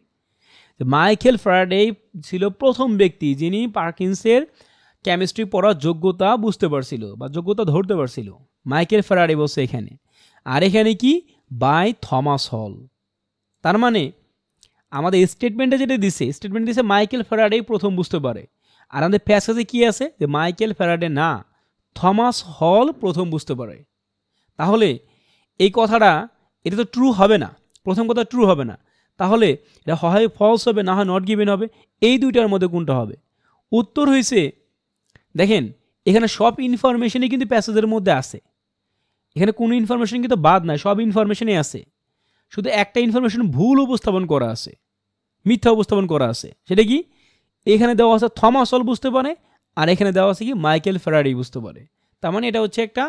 Michael Faraday ছিল প্রথম ব্যক্তি যিনি পার্কিন্সের কেমিস্ট্রি পড়ার যোগ্যতা বুঝতে পারছিল বা যোগ্যতা ধরতে পারছিল। মাইকেল ফ্যারাডে বলছে এখানে, আর এখানে কি বাই থমাস হল। তার মানে আমাদের স্টেটমেন্টে যেটা দিছে মাইকেল ফ্যারাডে প্রথম বুঝতে পারে, আর আমাদের প্যাসেজে কি আছে যে মাইকেল ফ্যারাডে না, থমাস হল প্রথম বুঝতে পারে। তাহলে এই কথাটা এটা তো ট্রু হবে না, প্রথম কথা ট্রু হবে না, তাহলে এটা হয় ফলস হবে না হয় নট গিভেন হবে। এই দুইটার মধ্যে কোনটা হবে? উত্তর হয়েছে, দেখেন এখানে সব ইনফরমেশনই কিন্তু প্যাসেজের মধ্যে আছে, এখানে কোনো ইনফরমেশন কিন্তু বাদ নাই, সব ইনফরমেশনই আছে, শুধু একটা ইনফরমেশন ভুল উপস্থাপন করা আছে, মিথ্যা উপস্থাপন করা আছে। সেটা কি? এখানে দেওয়া আছে থমাস হল বুঝতে পারে, আর এখানে দেওয়া আছে কি মাইকেল ফ্যারাডে বুঝতে পারে। তার মানে এটা হচ্ছে একটা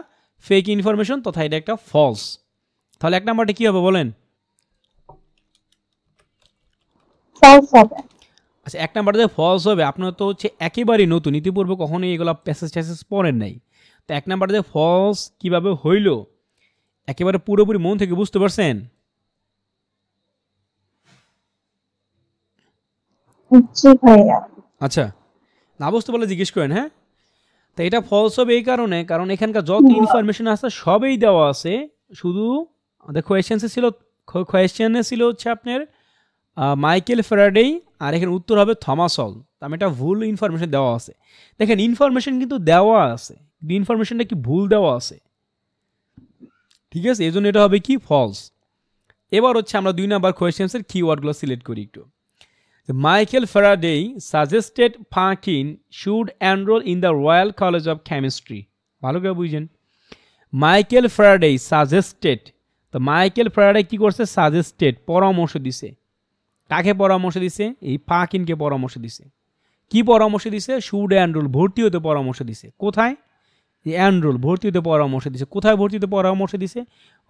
ফেক ইনফরমেশন তথা এটা একটা ফলস। তাহলে এক নাম্বারটা কি হবে বলেন?
ফলস হবে।
আচ্ছা, এক নাম্বারটা যে ফলস হবে, আপনার তো হচ্ছে একেবারেই নতুন, ইতিপূর্বে কখনোই এগুলো প্যাসেজ পড়েন নাই। তো এক নাম্বারটা যে ফলস কিভাবে হইল একেবারে পুরোপুরি মন থেকে বুঝতে পারছেন?
জি ভাইয়া।
আচ্ছা, না বুঝতে পারলে জিজ্ঞেস করেন। হ্যাঁ, তো এটা ফলস হবে এই কারণে, কারণ এখানকার যত ইনফরমেশন আছে সবই দেওয়া আছে, শুধু আমাদের কোয়েশ্চেনে ছিল হচ্ছে আপনার মাইকেল ফ্যারাডে, আর এখানে উত্তর হবে থমাস হল। আমি এটা ভুল ইনফরমেশন দেওয়া আছে। দেখেন ইনফরমেশন কিন্তু দেওয়া আছে, ইনফরমেশনটা কি ভুল দেওয়া আছে, ঠিক আছে, এই জন্য এটা হবে কি ফলস। এবার হচ্ছে আমরা 2 নাম্বার কোয়েশ্চেন্সের কিওয়ার্ডগুলো সিলেক্ট করি একটু। Michael Faraday suggested Perkin should enroll in the Royal College of Chemistry. ভালো করে বুঝছেন, মাইকেল ফ্যারাডে সাজেস্টেড, তো মাইকেল ফ্যারাডে কি করছে? সাজেস্টেড, পরামর্শ দিছে। কাকে পরামর্শ দিছে? এই পার্কিনকে পরামর্শ দিছে। কি পরামর্শ দিছে? শুড এনরোল, ভর্তি হতে পরামর্শ দিছে। কোথায়? এনরোল, ভর্তি হতে পরামর্শ দিছে। কোথায় ভর্তি হতে পরামর্শ দিছে?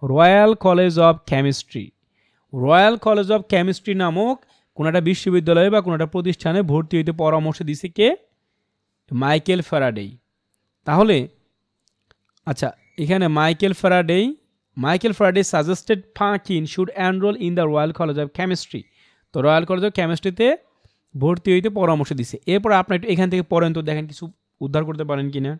Royal College of Chemistry. Royal College of chemistry নামক কোনো একটা বিশ্ববিদ্যালয়ে বা কোনো একটা প্রতিষ্ঠানে ভর্তি হইতে পরামর্শ দিছে কে? Michael Faraday. তাহলে আচ্ছা, এখানে Michael Faraday suggested Perkin should enroll in the Royal College of Chemistry. তো রয়্যাল কলেজ অফ কেমিস্ট্রিতে ভর্তি হইতে পরামর্শ দিছে। এরপর আপনি একটু এখান থেকে পড়েন তো, দেখেন কিছু উদ্ধার করতে পারেন কিনা।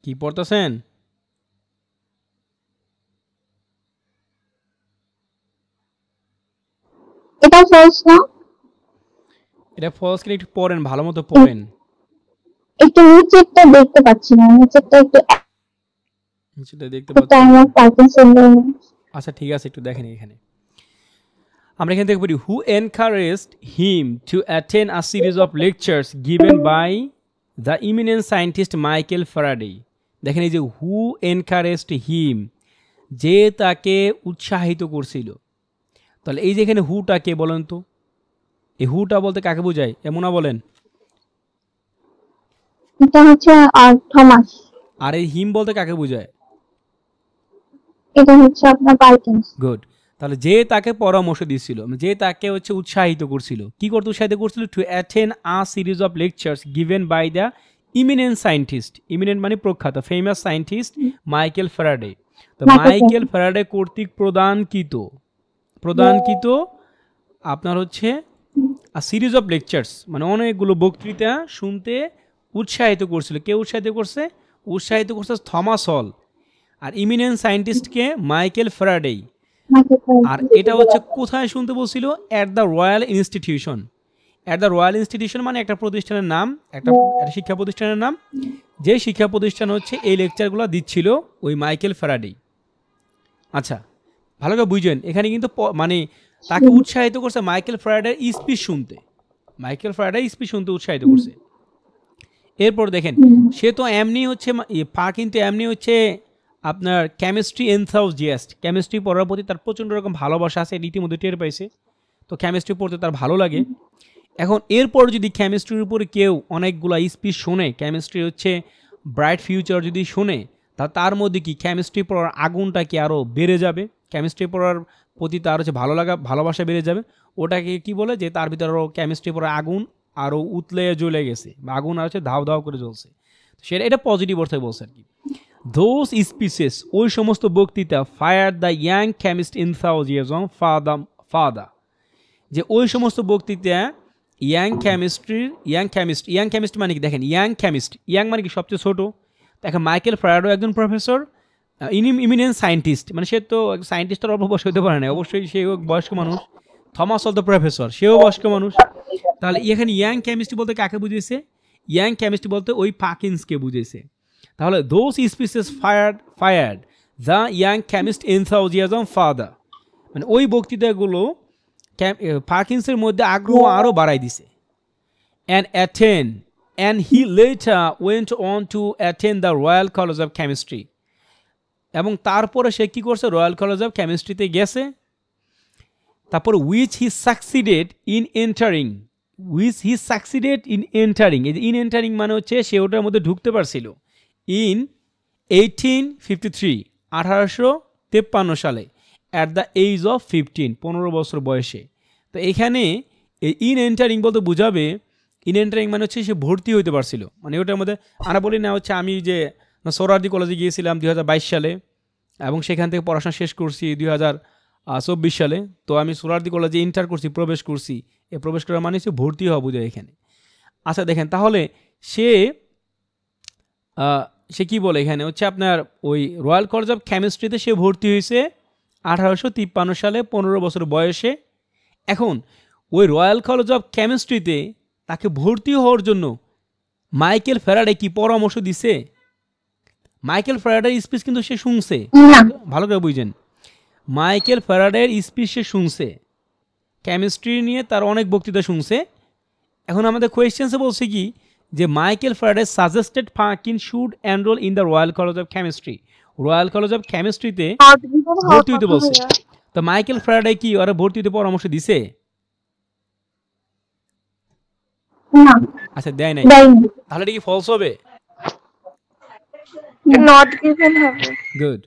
কি পড়তেছেন?
এটা ফলস না?
এটা ফলস কিনা একটু পড়েন, ভালো মতো পড়েন।
একটু নিচেরটা দেখতে পাচ্ছি না, নিচেরটা একটু
সেটা দেখতে পাচ্ছেন।
Time of Perkinson.
আচ্ছা ঠিক আছে, একটু দেখেন এখানে আমরা এখানে দেখব who encouraged him to attend a series of lectures given by the eminent scientist Michael Faraday. দেখেন এই যে হু এনকারেজড হিম, যে তাকে উৎসাহিত করছিল। তাহলে এই যে এখানে হুটা কে বলেন তো? এই হুটা বলতে কাকে বোঝায়? এমনা বলেন।
এটা হচ্ছে থমাস।
আর এই হিম বলতে কাকে বোঝায়?
এটা হচ্ছে আপনার পার্কিনস।
গুড। তাহলে যে তাকে পরামর্শ দিচ্ছিল, যে তাকে হচ্ছে উৎসাহিত করছিল, কি করতে উৎসাহিত করছিল? To attend a series of lectures given by the eminent scientist, eminent মানে প্রখ্যাত, ফেমাস সায়েন্টিস্ট মাইকেল ফ্যারাডে। তো মাইকেল ফ্যারাডে কর্তৃক প্রদানকৃত আপনার হচ্ছে আ সিরিজ অফ লেকচার্স, মানে অনেকগুলো বক্তৃতা শুনতে উৎসাহিত করছিল। কে উৎসাহিত করছে? উৎসাহিত করছে থমাস হল। আর ইমিনেন্ট সায়েন্টিস্টকে মাইকেল ফ্যারাডে। আর এটা হচ্ছে কোথায় শুনতে বলছিল? At the royal institution. At the royal institution মানে একটা প্রতিষ্ঠানের নাম, একটা শিক্ষা প্রতিষ্ঠানের নাম। যে শিক্ষা প্রতিষ্ঠান হচ্ছে এই লেকচারগুলো দিচ্ছিল ওই মাইকেল ফ্যারাডে। আচ্ছা ভালো করে বুঝছেন, এখানে কিন্তু মানে তাকে উৎসাহিত করছে মাইকেল ফ্যারাডের স্পিচ শুনতে, মাইকেল ফ্যারাডে স্পিচ শুনতে উৎসাহিত করছে। এরপর দেখেন সে তো এমনি হচ্ছে কিন্তু এমনি হচ্ছে আপনার কেমিস্ট্রি এনথাউজিয়াস্ট, কেমিস্ট্রি পড়ার প্রতি তার প্রচণ্ড রকম ভালোবাসা আছে, ইতিমধ্যে টের পাইছে। তো কেমিস্ট্রি পড়তে তার ভালো লাগে। এখন এরপর যদি কেমিস্ট্রির উপরে কেউ অনেকগুলো স্পিচ শোনে, কেমিস্ট্রি হচ্ছে ব্রাইট ফিউচার যদি শোনে, তার মধ্যে কি কেমিস্ট্রি পড়ার আগুনটা কি আরও বেড়ে যাবে, কেমিস্ট্রি পড়ার প্রতি তার হচ্ছে ভালোবাসা বেড়ে যাবে। ওটাকে কি বলে? যে তার ভিতরে আরও কেমিস্ট্রি পড়ার আগুন আরও উতলে জ্বলে গেছে, বা আগুন আর হচ্ছে ধাও ধাও করে জ্বলছে। সেটা এটা পজিটিভ অর্থে বলছে আর কি। দোজ স্পিচেস, ওই সমস্ত বক্তৃতা, ফায়ার দ্য ইয়াং কেমিস্ট ইনথাউজিয়াজম ফাদা, যে ওই সমস্ত বক্তৃতা ইয়াং কেমিস্ট মানে কি? দেখেন ইয়াং কেমিস্ট, ইয়াং মানে কি? সবচেয়ে ছোটো। দেখেন মাইকেল ফ্যারাডে একজন প্রফেসর, ইমিনেন্ট সায়েন্টিস্ট, মানে সে তো সায়েন্টিস্টের অল্প বয়স হতে পারে না, অবশ্যই সে বয়স্ক মানুষ। থমাস অল দ্য প্রফেসর, সেও বয়স্ক মানুষ। তাহলে এখানে ইয়াং কেমিস্ট্রি বলতে কাকে বুঝিয়েছে? ইয়াং কেমিস্ট্রি বলতে ওই পার্কিন্সকে বুঝিয়েছে। তাহলে those speeches fired the young chemist enthusiasm further, মানে ওই বক্তৃতাগুলো পার্কিন্সের মধ্যে আগ্রহ আরও বাড়াই দিছে। and he later went on to attend the Royal College of Chemistry, এবং তারপরে সে কি করছে? রয়্যাল কলেজ অফ কেমিস্ট্রিতে গেছে। তারপর which he succeeded in entering, এই যে ইন এন্টারিং মানে হচ্ছে সে ওটার মধ্যে ঢুকতে পারছিল। ইন 1853 সালে, অ্যাট দ্য এজ অফ 15 বছর বয়সে। তো এখানে এই ইন এন্টারিং বলতে বোঝাবে, ইন এন্টারিং মানে হচ্ছে সে ভর্তি হইতে পারছিল, মানে ওটার মধ্যে আমরা বলি না হচ্ছে আমি যে সোহরাওয়ার্দী কলেজে গিয়েছিলাম 2022 সালে, এবং সেখান থেকে পড়াশোনা শেষ করছি 2024 সালে। তো আমি সোহরাওয়ার্দী কলেজে ইন্টার করছি, প্রবেশ করছি। এ প্রবেশ করার মানে হচ্ছে ভর্তি হওয়া বোঝায় এখানে। আচ্ছা দেখেন, তাহলে সে কি বলে এখানে হচ্ছে আপনার ওই রয়্যাল কলেজ অফ কেমিস্ট্রিতে সে ভর্তি হয়েছে 1853 সালে, 15 বছর বয়সে। এখন ওই রয়্যাল কলেজ অফ কেমিস্ট্রিতে তাকে ভর্তি হওয়ার জন্য মাইকেল ফ্যারাডে কি পরামর্শ দিছে? মাইকেল ফ্যারাডের স্পিচ কিন্তু সে শুনছে, ভালো করে বুঝছেন। মাইকেল ফ্যারাডের স্পিচ সে শুনছে, কেমিস্ট্রি নিয়ে তার অনেক বক্তৃতা শুনছে। এখন আমাদের কোয়েশ্চেন্সে বলছে কি যে Michael Faraday suggested Perkin should enroll in the Royal College of Chemistry, Royal College of কেমিস্ট্রিতে ভর্তি হতে বলছে। তো মাইকেল ফ্যারাডে কি ওরা ভর্তি হতে পরামর্শ দিছে? আচ্ছা দেয় নাই, তাহলে এটা কি ফলস হবে?
নট গিভেন হবে।
গুড,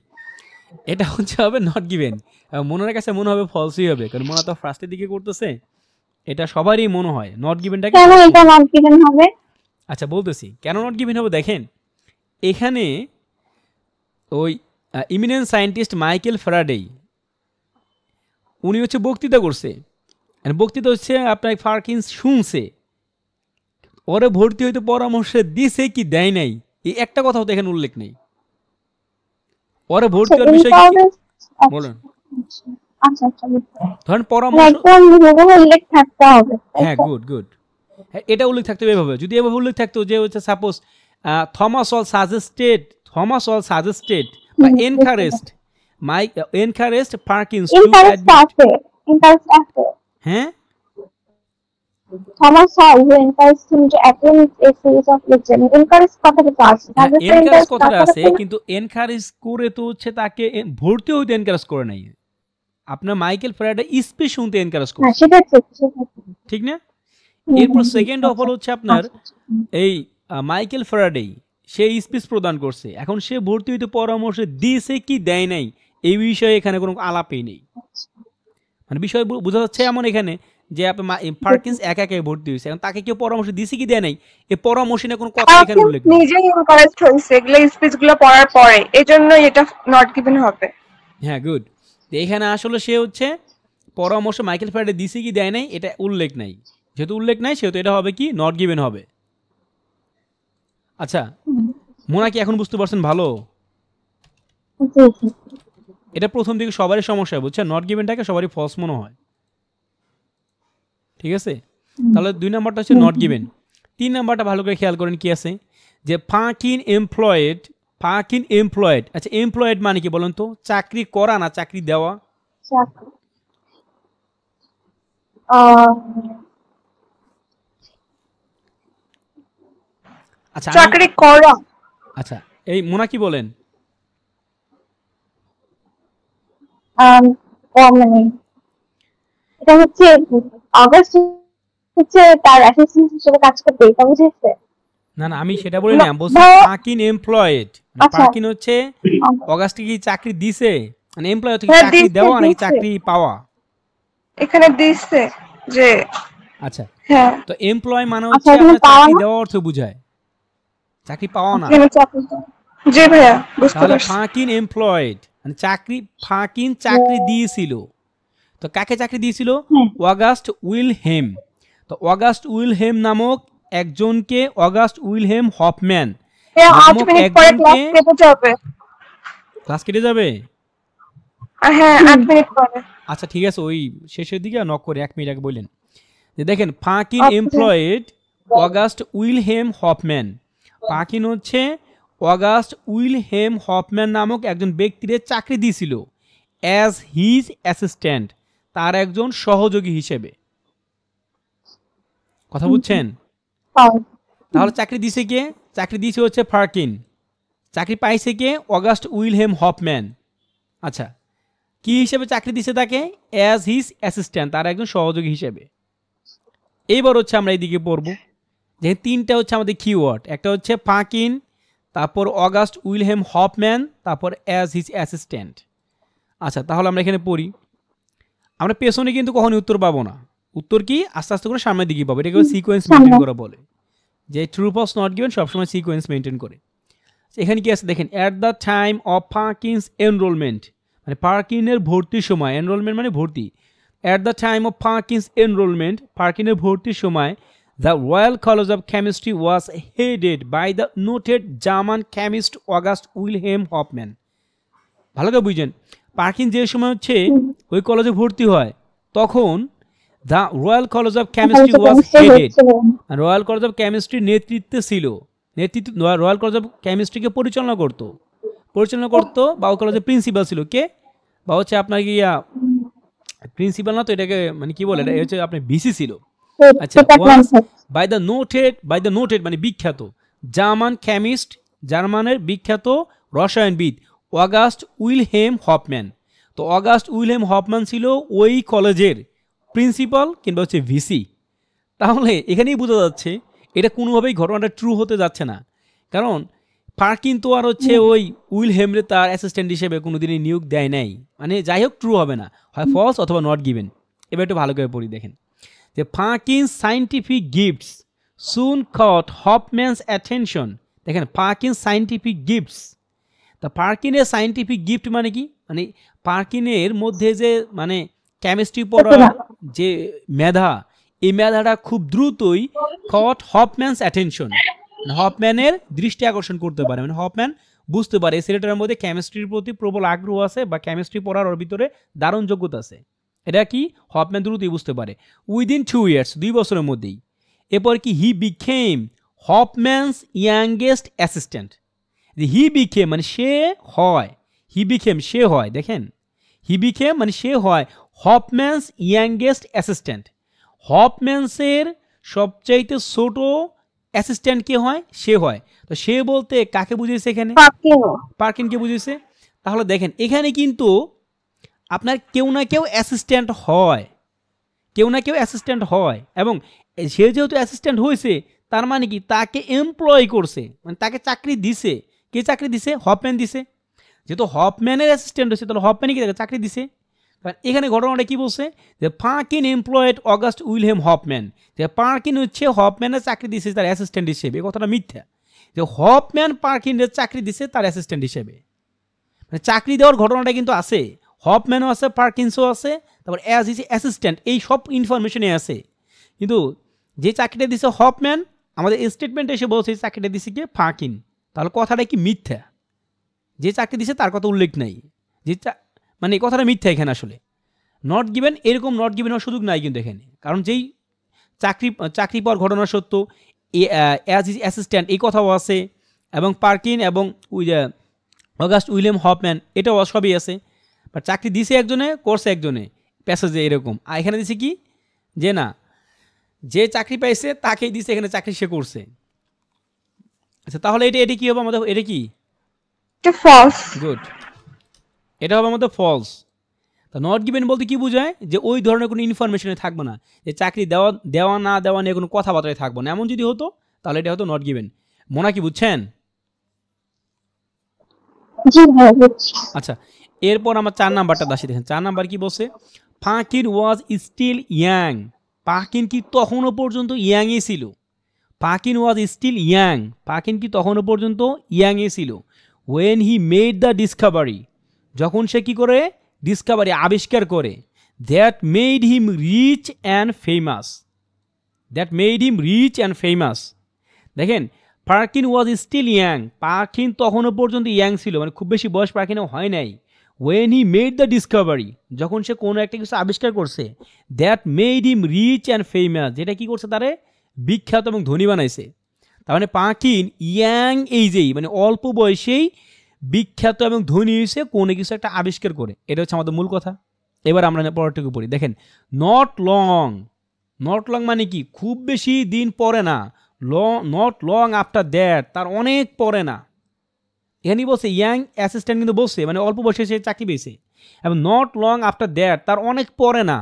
এটা হচ্ছে হবে নট গিভেন। মনের কাছে মনে হবে ফলসই হবে, কারণ মনে তো ফার্স্টের দিকে করতেছে, এটা সবারই মনে হয় নট গিভেনটা।
কেন এটা নট গিভেন হবে?
আচ্ছা বলতেছি কেন নট গিভেন হবে। দেখেন এখানে ওই ইমিনেন্ট সায়েন্টিস্ট মাইকেল ফ্যারাডে উনি হচ্ছে বক্তৃতা করছে, বক্তৃতা হচ্ছে আপনার পার্কিন্স শুনছে, ওরে ভর্তি হইতে পরামর্শ দিছে কি দেয় নাই, এই একটা কথাও তো এখানে উল্লেখ নেই। ওরে ভর্তি হওয়ার বিষয় কি বলেন?
আচ্ছা আচ্ছা বুঝতে পারছি।
ধরেন
মানে
পরামর্শ,
একদম হুবহু উল্লেখ থাকতে হবে, তাই
হ্যাঁ
তো?
গুড গুড, হ্যাঁ এটা উল্লেখ থাকতো এভাবে, যদি এভাবে উল্লেখ থাকতো যে হচ্ছে suppose Thomas Hall suggested, Thomas Hall suggested বা
বুঝতে
এনকারেজড
পারছি।
My encouraged Perkins to
interest
admit,
আছে, ইন্টারেস্ট আছে।
হ্যাঁ
Thomas Hall, who encouraged him to attend a series of lectures. Encourage কথাটা তো আছে,
হ্যাঁ
সাজেস্ট
এনকারেজ
ইন্টারেস্ট
কথাটা
তাছাড়া
আছে,
তো না।
কিন্তু এনকারেজ করে তো হচ্ছে তাকে ভর্তি হইতে এনকারেজ করে নাই, আপনার মাইকেল ফ্যারাডে স্পিচ শুনতে এনকারেজ
হ্যাঁ
করছে,
সেটা ঠিক, সেটা ঠিক।
ঠিক না? এরপর সেকেন্ড অফ
আচ্ছা
হচ্ছে আপনার
আচ্ছা আচ্ছা। হুম,
এই মাইকেল ফ্যারাডে সে স্পিচ প্রদান করছে, এখন সে ভর্তি হইতে পরামর্শ দিয়েছে কি দেয় নাই এই বিষয়ে এখানে কোনো আলাপই নেই,
আচ্ছা,
মানে বিষয় বোঝা যাচ্ছে এমন এখানে যে আপনার পার্কিন্স
বুঝেছি।
একা একাই ভর্তি হয়েছে, এখন তাকে কেউ পরামর্শ দিছে কি দেয় নাই এই পরামর্শ নিয়ে কোনো কথা এখানে
পারকিন্স
উল্লেখ নেই।
নিজেই এনকারেজ হয়েছে এগুলো স্পিচ গুলো পড়ার পরে, এজন্যই এটা নট গিভেন হবে।
হ্যাঁ গুড, এখানে আসলে সে হচ্ছে পরামর্শ মাইকেল ফ্যারাডে দিছে কি দেয় নাই এটা উল্লেখ নাই, যেহেতু উল্লেখ নাই সেহেতু এটা হবে কি নট গিভেন হবে। আচ্ছা
হুম,
মোনা কি এখন বুঝতে পারছেন ভালো?
জি জি।
এটা প্রথম দিকে সবারই সমস্যা হয় বুঝছেন, নট গিভেনটাকে সবারই ফলস মনে হয়, ঠিক আছে?
হুম,
তাহলে 2 নাম্বারটা হচ্ছে
হুম,
নট গিভেন। 3 নাম্বারটা ভালো করে খেয়াল করেন কি আছে, যে ফাকিন এমপ্লয়েড, ফাকিন এমপ্লয়েড, আচ্ছা এমপ্লয়েড মানে কি বলেন তো, চাকরি করা না চাকরি দেওয়া?
চাকরি। আহ,
আচ্ছা আমি,
চাকরি করা।
আচ্ছা এই মোনা কি বলেন?
মানে এটা হচ্ছে অগাস্ট হচ্ছে তার অ্যাসিস্ট্যান্ট হিসেবে কাজ করতে, এটা বুঝেছে?
না না আমি সেটা বলি না, আমি বলছি
ধরো,
ফাকিন এমপ্লয়েড,
আচ্ছা,
ফাকিন হচ্ছে অগাস্টে কি চাকরি দিছে, মানে এমপ্লয় হচ্ছে কি
হ্যাঁ
চাকরি
দিচ্ছে
দেওয়া নাকি
দিচ্ছে,
চাকরি পাওয়া?
এখানে দিচ্ছে যে,
আচ্ছা
হ্যাঁ
তো এমপ্লয় মানে
আচ্ছা
হচ্ছে
এখানে
আপনার
পাওয়া
চাকরি
না,
দেওয়া অর্থ বোঝায়, চাকরি পাওয়া না।
এখানে চাকরি। জি ভাইয়া বুঝতে
তাহলে
পারছি।
ফাকিন এমপ্লয়েড মানে চাকরি, ফাকিন চাকরি দিয়েছিল, তো কাকে চাকরি দিয়েছিল?
হ্যাঁ
অগাস্ট উইলহেম, তো অগাস্ট উইলহেম নামক একজনকে, অগাস্ট উইলহেম হফম্যান
হ্যাঁ 8
নামক
মিনিট পরে
একজনকে,
ক্লাস কেটে যাবে।
ক্লাস কেটে যাবে?
হ্যাঁ 8 মিনিট পরে।
আচ্ছা ঠিক আছে, ওই শেষের দিকে নক করে 1 মিনিট আগে বললেন যে দেখেন ফাকিন
আচ্ছা
এমপ্লয়েড অগাস্ট উইলহেম হফম্যান, ফাকিন হচ্ছে অগাস্ট উইলহেম হফম্যান নামক একজন ব্যক্তির চাকরি দিয়েছিল অ্যাজ হিজ অ্যাসিস্ট্যান্ট, তার একজন সহযোগী হিসেবে, কথা বুঝছেন?
পাওয়া।
তাহলে চাকরি দিছে কে? চাকরি দিয়েছে হচ্ছে ফারকিন, চাকরি পাইছে কে? August Wilhelm Hofmann. আচ্ছা কি হিসেবে চাকরি দিছে তাকে? অ্যাজ হিজ অ্যাসিস্ট্যান্ট, তার একজন সহযোগী হিসেবে। এইবার হচ্ছে আমরা এইদিকে পড়ব, যে 3টা হচ্ছে আমাদের কিওয়ার্ড, একটা হচ্ছে ফাকিন, তারপর অগাস্ট উইলহেম হফম্যান, তারপর অ্যাজ হিজ অ্যাসিস্ট্যান্ট। আচ্ছা তাহলে আমরা এখানে পড়ি, আমরা পেছনে কিন্তু কখনই উত্তর পাবো না, উত্তর কি আস্তে আস্তে করে সামনের দিকে পাবো, এটাকে সিকোয়েন্স মেনটেন
সামনে।
করা বলে, যে ট্রু ফলস নট গিভেন সবসময় সিকোয়েন্স মেনটেন করে। এখানে কি আছে দেখেন, at the time of Perkin's enrollment, মানে ফারকিনের ভর্তির সময়, এনরোলমেন্ট মানে ভর্তি, at the time of Perkin's enrollment, ফারকিনের ভর্তির সময়, the Royal College of Chemistry was headed by the noted German chemist August Wilhelm Hofmann. ভালো করে বুঝছেন, পার্কিন যে সময় হচ্ছে ওই কলেজে ভর্তি হয় তখন the Royal College of Chemistry was headed, Royal College of কেমিস্ট্রির নেতৃত্বে ছিল, নেতৃত্ব রয়্যাল কলেজ অফ কেমিস্ট্রিকে পরিচালনা করতো বা ওই কলেজের প্রিন্সিপাল ছিল কে, বা হচ্ছে আপনার গিয়া প্রিন্সিপাল না তো এটাকে মানে কি বলে, এটা হচ্ছে আপনার ভিসি ছিল। আচ্ছা ওয়াজ বাই দ্য নোটেড মানে বিখ্যাত জার্মান কেমিস্ট, জার্মানের বিখ্যাত রসায়নবিদ অগাস্ট উইলহেম হফম্যান। তো অগাস্ট উইলহেম হফম্যান ছিল ওই কলেজের প্রিন্সিপাল কিংবা হচ্ছে ভিসি। তাহলে এখানেই বোঝা যাচ্ছে এটা কোনোভাবেই ঘটনাটা ট্রু হতে যাচ্ছে না, কারণ ফারকিন তো আর হচ্ছে ওই উইলহেমরে তার অ্যাসিস্ট্যান্ট হিসেবে কোনোদিনই নিয়োগ দেয় নাই, মানে যাই হোক ট্রু হবে না, হয় ফলস অথবা নট গিভেন। এবার একটু ভালো করে পড়ি দেখেন, যে ফারকিনস সায়েন্টিফিক গিফটস সুন কট হফম্যানস অ্যাটেনশন। দেখেন ফারকিন সায়েন্টিফিক গিফটস, তা ফারকিনের সায়েন্টিফিক গিফট মানে কি, মানে ফারকিনের মধ্যে যে মানে কেমিস্ট্রি পড়ার যে মেধা, এই মেধাটা খুব দ্রুতই কট হফম্যানস অ্যাটেনশন, হফম্যানের দৃষ্টি আকর্ষণ করতে পারে, মানে হফম্যান বুঝতে পারে এই ছেলেটার মধ্যে কেমিস্ট্রির প্রতি প্রবল আগ্রহ আছে বা কেমিস্ট্রি পড়ার ওর ভিতরে দারুণ যোগ্যতা আছে। এটা কি হফম্যান দ্রুতই বুঝতে পারে উইদিন 2 ইয়ার্স, 2 বছরের মধ্যেই। এরপর কি he became Hofmann's youngest assistant. He became মানে সে হয়, হি বিকেম সে হয়, দেখেন হি বিকেম মানে সে হয় হফম্যানস ইয়াংগেস্ট অ্যাসিস্ট্যান্ট। হফম্যানসের সবচাইতে ছোট অ্যাসিস্ট্যান্ট কে হয়? সে হয়। তো সে বলতে কাকে বুঝিয়েছে এখানে? পার্কিনকে বুঝিয়েছে। তাহলে দেখেন এখানে কিন্তু আপনার কেউ না কেউ অ্যাসিস্ট্যান্ট হয়, কেউ না কেউ অ্যাসিস্ট্যান্ট হয়, এবং সে যেহেতু অ্যাসিস্ট্যান্ট হয়েছে তার মানে কি তাকে এমপ্লয় করছে, মানে তাকে চাকরি দিছে। কে চাকরি দিছে? হফম্যান দিছে। যেহেতু হফম্যানের অ্যাসিস্ট্যান্ট হয়েছে তাহলে হফম্যানই কি তাকে চাকরি দিছে। এখানে ঘটনাটা কি বলছে যে পার্কিন এমপ্লয়েড অগাস্ট উইলহেম হফম্যান, যে পার্কিন হচ্ছে হফম্যানের চাকরি দিছে তার অ্যাসিস্ট্যান্ট হিসেবে। এই কথাটা মিথ্যা, যে হফম্যান পার্কিনের চাকরি দিছে তার অ্যাসিস্ট্যান্ট হিসেবে। মানে চাকরি দেওয়ার ঘটনাটা কিন্তু আছে, হফম্যানও আছে, পার্কিনসও আছে, তারপর অ্যাজ ইজ অ্যাসিস্ট্যান্ট, এই সব ইনফরমেশনই আছে। কিন্তু যে চাকরিটা দিছে হফম্যান, আমাদের স্টেটমেন্টে এসে বলছে চাকরিটা দিছে কি পার্কিন, তাহলে কথাটা কি মিথ্যা। যে চাকরি দিছে তার কথা উল্লেখ নাই, যে মানে এই কথাটা মিথ্যা এখানে আসলে। নট গিভেন, এরকম নট গিভেন হওয়ার সুযোগ নাই কিন্তু এখানে, কারণ যেই চাকরি পাওয়ার ঘটনা সত্য, অ্যাজ ইজ অ্যাসিস্ট্যান্ট এই কথাও আছে, এবং পার্কিন এবং অগাস্ট উইলিয়াম হফম্যান এটাও সবই আছে। বাট চাকরি দিছে একজনে, করছে একজনে, প্যাসেজে এরকম। আর এখানে দিছে কি যে না, যে চাকরি পাইছে তাকেই দিছে এখানে চাকরি সে করছে। আচ্ছা তাহলে এটা কি হবে আমাদের? এটা কি
ফলস।
গুড, এটা হবে আমাদের ফলস। তা নট গিভেন বলতে কি বোঝায়? যে ওই ধরনের কোনো ইনফরমেশনে থাকবে না, যে চাকরি দেওয়া না দেওয়া নিয়ে কোনো কথাবার্তায় থাকবো না। এমন যদি হতো তাহলে এটা হতো নট গিভেন। মোনা কি বুঝছেন? আচ্ছা, এরপর আমার 4 নাম্বারটা দাসি দেখেন। 4 নাম্বার কি বলছে? পার্কিন ওয়াজ স্টিল ইয়াং। পার্কিন কি তখনও পর্যন্ত ইয়াংই ছিল। পার্কিন ওয়াজ স্টিল ইয়াং, পার্কিন কি তখনও পর্যন্ত ইয়াংই ছিল। When he made the discovery, যখন সে কি করে? ডিসকভারি, আবিষ্কার করে। That made him rich and famous, that made him rich and famous. দেখেন পার্কিন ওয়াজ স্টিল ইয়াং, পার্কিন তখনও পর্যন্ত ইয়াং ছিল, মানে খুব বেশি বয়স পার্কিনও হয় নাই। When he made the discovery, যখন সে কোনো একটা কিছু আবিষ্কার করছে। That made him rich and famous, যেটা কি করছে? তারে বিখ্যাত এবং ধনী বানাইছে। তার মানে পার্কিন ইয়াং এইজেই, মানে অল্প বয়সেই বিখ্যাত এবং ধনী হয়েছে কোনো কিছু একটা আবিষ্কার করে। এটা হচ্ছে আমাদের মূল কথা। এবার আমরা পরেরটুকু পড়ি, দেখেন নট লং। নট লং মানে কি? খুব বেশি দিন পরে না। নট লং আফটার দ্যাট, তার অনেক পরে না। এখানেই বলছে ইয়াং অ্যাসিস্ট্যান্ট, কিন্তু বলছে মানে অল্প বয়সে সে চাকরি পেয়েছে। এবং নট লং আফটার দ্যাট, তার অনেক পরে না,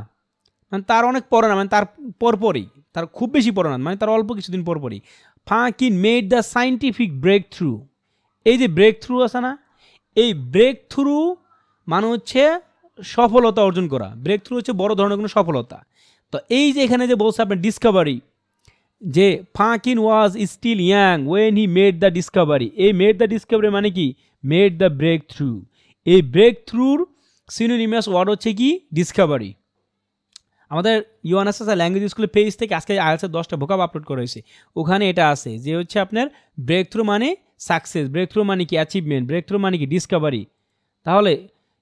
মানে তার অনেক পরে না, মানে তার পরপরই, তার খুব বেশি পরে না, মানে তার অল্প কিছুদিন পরপরই। Perkin made the scientific breakthrough. এই যে ব্রেক থ্রু আছে না, এই ব্রেক থ্রু মানে হচ্ছে সফলতা অর্জন করা। ব্রেক থ্রু হচ্ছে বড় ধরনের কোনো সফলতা। তো এই যে এখানে যে বলছে আপনার ডিসকভারি, যে Perkin was still young when he made the discovery, এই মেড দ্য ডিসকভারি মানে কি? Made the breakthrough. এই ব্রেক থ্রুর সিনোনিমাস ওয়ার্ড হচ্ছে কি? ডিসকভারি। আমাদের ইউএনএসএস ল্যাঙ্গুয়েজ স্কুলের পেজ থেকে আজকে আইএলটিএস 10টা ভোকাব আপলোড করা হয়েছে, ওখানে এটা আছে যে হচ্ছে আপনার ব্রেক থ্রু মানে সাকসেস, ব্রেক থ্রু মানে কি? অ্যাচিভমেন্ট, ব্রেক থ্রু মানে কি? ডিসকভারি। তাহলে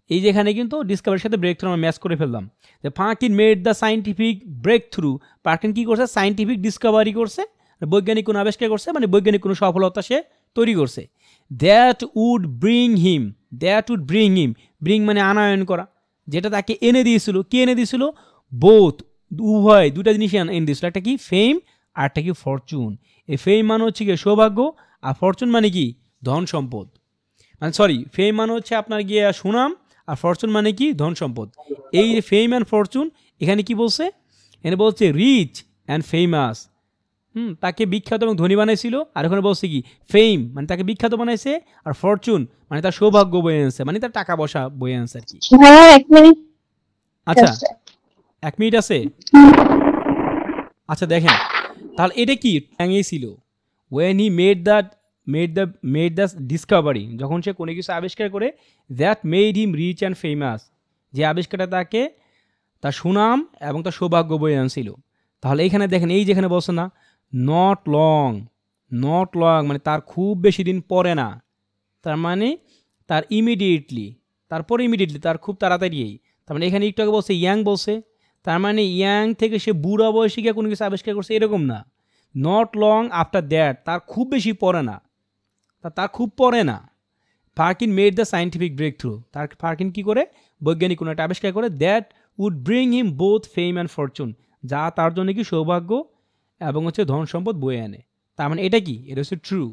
এই যেখানে কিন্তু ডিসকভারির সাথে ব্রেক থ্রু আমরা ম্যাচ করে ফেললাম। যে Perkin made the scientific breakthrough, Perkin কী করছে? সায়েন্টিফিক ডিসকভারি করছে, বৈজ্ঞানিক কোনো আবিষ্কার করছে, মানে বৈজ্ঞানিক কোনো সফলতা সে তৈরি করছে। That would bring him, that would bring him, bring মানে আনায়ন করা, যেটা তাকে এনে দিয়েছিল। কে এনে দিয়েছিল? বোথ, উভয়, দুটা জিনিস এনে দিয়েছিল। একটা কি? ফেম, আর একটা কি? ফরচুন। এই ফেম মানে হচ্ছে কি? সৌভাগ্য, আর ফরচুন মানে কি? ধন সম্পদ। মানে সরি, ফেম মানে হচ্ছে আপনার গিয়ে সুনাম, আর ফরচুন মানে কি? ধন সম্পদ। এই যে ফেম অ্যান্ড ফরচুন, এখানে কি বলছে? এখানে বলছে রিচ অ্যান্ড ফেমাস। তাকে বিখ্যাত এবং ধনী বানাইছিল। আর ওখানে বলছে কি? ফেম মানে তাকে বিখ্যাত বানাইছে, আর ফরচুন মানে তার সৌভাগ্য বয়ে আনছে, মানে তার টাকা পয়সা বয়ে আনছে আর কি। আচ্ছা 1 মিনিট আছে। আচ্ছা দেখেন তাহলে এটা কি? ছিল when he made the discovery, যখন সে কোনো কিছু আবিষ্কার করে। That made him rich and famous, যে আবিষ্কারটা তাকে তার সুনাম এবং তার সৌভাগ্য বয়ে আনছিল। তাহলে এইখানে দেখেন, এই যেখানে বলছে না নট লং, নট লং মানে তার খুব বেশি দিন পরে না, তার মানে তার ইমিডিয়েটলি, তারপরে ইমিডিয়েটলি, তার খুব তাড়াতাড়ি। তার মানে এখানে একটু আগে বলছে ইয়াং বলছে, তার মানে ইয়াং থেকে সে বুড়া বয়সে গিয়ে কোনো কিছু আবিষ্কার করছে এরকম না। নট লং আফটার দ্যাট, তার খুব বেশি পরে না, তার খুব পরে না। Perkin made the scientific breakthrough, তার ফারকিন কী করে বৈজ্ঞানিক কোনো একটা আবিষ্কার করে, that would bring him both fame and fortune, যা তার জন্য কি সৌভাগ্য এবং হচ্ছে ধন সম্পদ বয়ে আনে। তার মানে এটা কি, এটা হচ্ছে ট্রু।